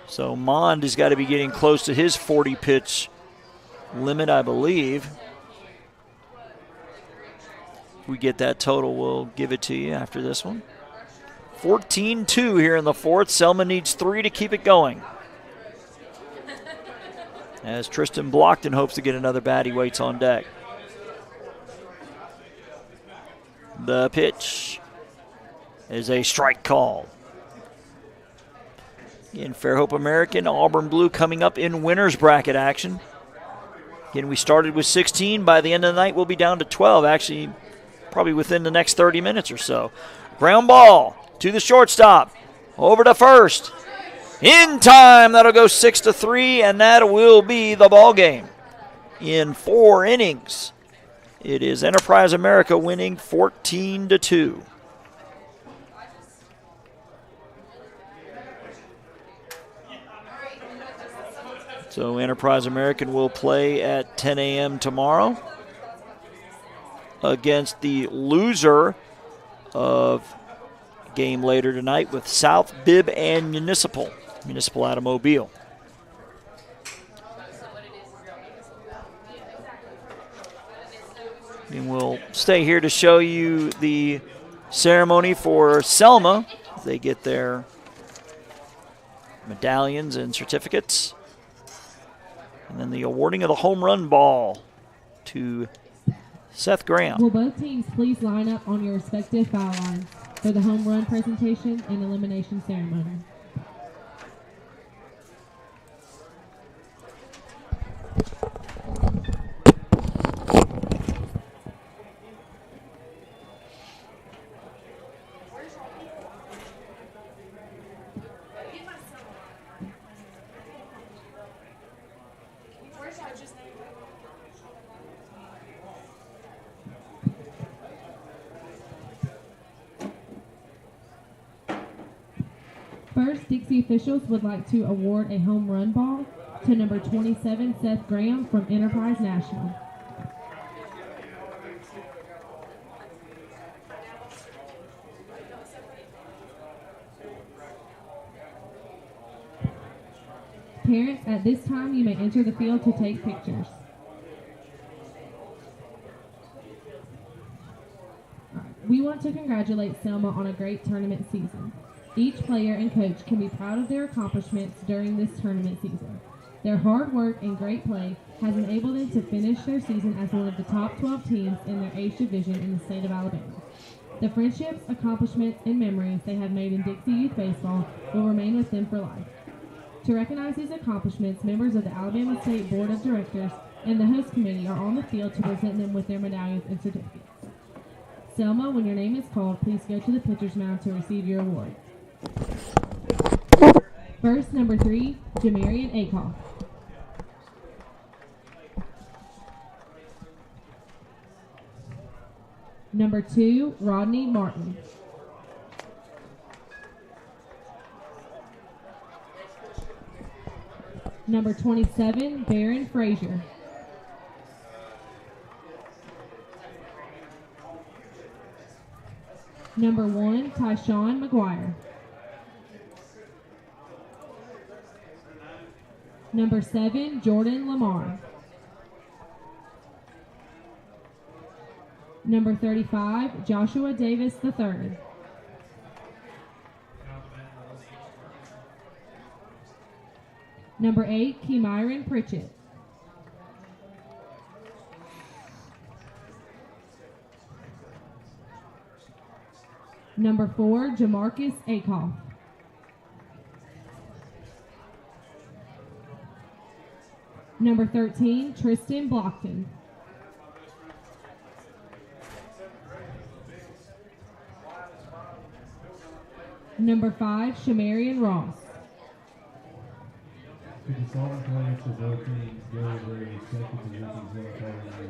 Speaker 3: So Mond has got to be getting close to his 40-pitch limit, I believe. If we get that total, we'll give it to you after this one. 14-2 here in the 4th. Selma needs 3 to keep it going. As Tristan Blockton hopes to get another bat, he waits on deck. The pitch is a strike call. Again, Fairhope American, Auburn Blue coming up in winner's bracket action. Again, we started with 16. By the end of the night, we'll be down to 12. Actually, probably within the next 30 minutes or so. Ground ball to the shortstop. Over to first. In time, that'll go 6-3, and that will be the ball game. In 4 innings, it is Enterprise America winning 14-2. So Enterprise American will play at 10 a.m. tomorrow against the loser of game later tonight with South Bibb and Municipal out of Mobile. And we'll stay here to show you the ceremony for Selma. They get their medallions and certificates. And then the awarding of the home run ball to Seth Graham.
Speaker 4: Will both teams please line up on your respective foul lines for the home run presentation and elimination ceremony? First, Dixie officials would like to award a home run ball to number 27, Seth Graham from Enterprise National. Parents, at this time, you may enter the field to take pictures. We want to congratulate Selma on a great tournament season. Each player and coach can be proud of their accomplishments during this tournament season. Their hard work and great play has enabled them to finish their season as one of the top 12 teams in their age division in the state of Alabama. The friendships, accomplishments, and memories they have made in Dixie Youth Baseball will remain with them for life. To recognize these accomplishments, members of the Alabama State Board of Directors and the host committee are on the field to present them with their medallions and certificates. Selma, when your name is called, please go to the pitcher's mound to receive your award. First, number 3, Jamarian Akoff. Number 2, Rodney Martin. Number 27, Barron Frazier. Number 1, Tyshawn McGuire. Number 7, Jordan Lamar. Number 35, Joshua Davis III. Number 8, Kemyron Pritchett. Number 4, Jamarcus Akoff. Number 13, Tristan Blockton. Number 5, Shamarian Ross.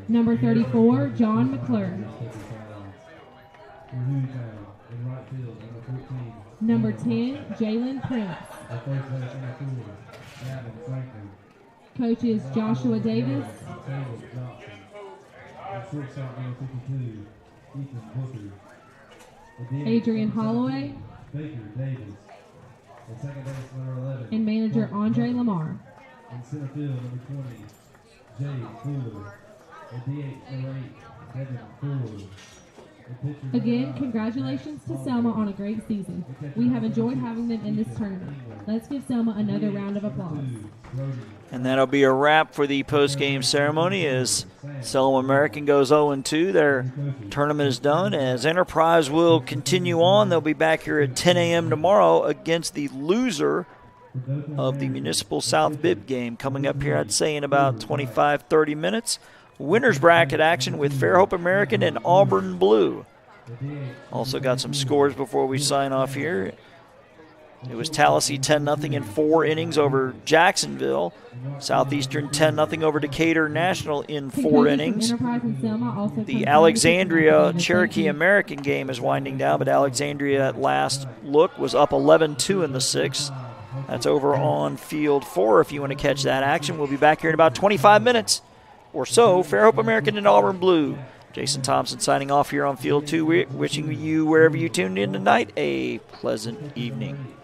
Speaker 4: Number 34, John McClure. Number 10, Jalen Prince. Coaches Joshua Davis, Adrian Holloway, and manager Andre Lamar.
Speaker 6: In center field, number 20, Jay Fuller. At DH, number 8, Devin Fuller.
Speaker 4: Again, congratulations to Selma on a great season. We have enjoyed having them in this tournament. Let's give Selma another round of applause.
Speaker 3: And that'll be a wrap for the post-game ceremony as Selma American goes 0-2. Their tournament is done. As Enterprise will continue on, they'll be back here at 10 a.m. tomorrow against the loser of the Municipal South Bib game coming up here, I'd say, in about 25-30 minutes. Winners bracket action with Fairhope American and Auburn Blue. Also got some scores before we sign off here. It was Tallahassee 10-0 in 4 innings over Jacksonville. Southeastern 10-0 over Decatur National in 4 innings. The Alexandria Cherokee American game is winding down, but Alexandria at last look was up 11-2 in the 6th. That's over on field 4 if you want to catch that action. We'll be back here in about 25 minutes or so. Fairhope American and Auburn Blue. Jason Thompson signing off here on field 2, wishing you, wherever you tuned in tonight, a pleasant evening.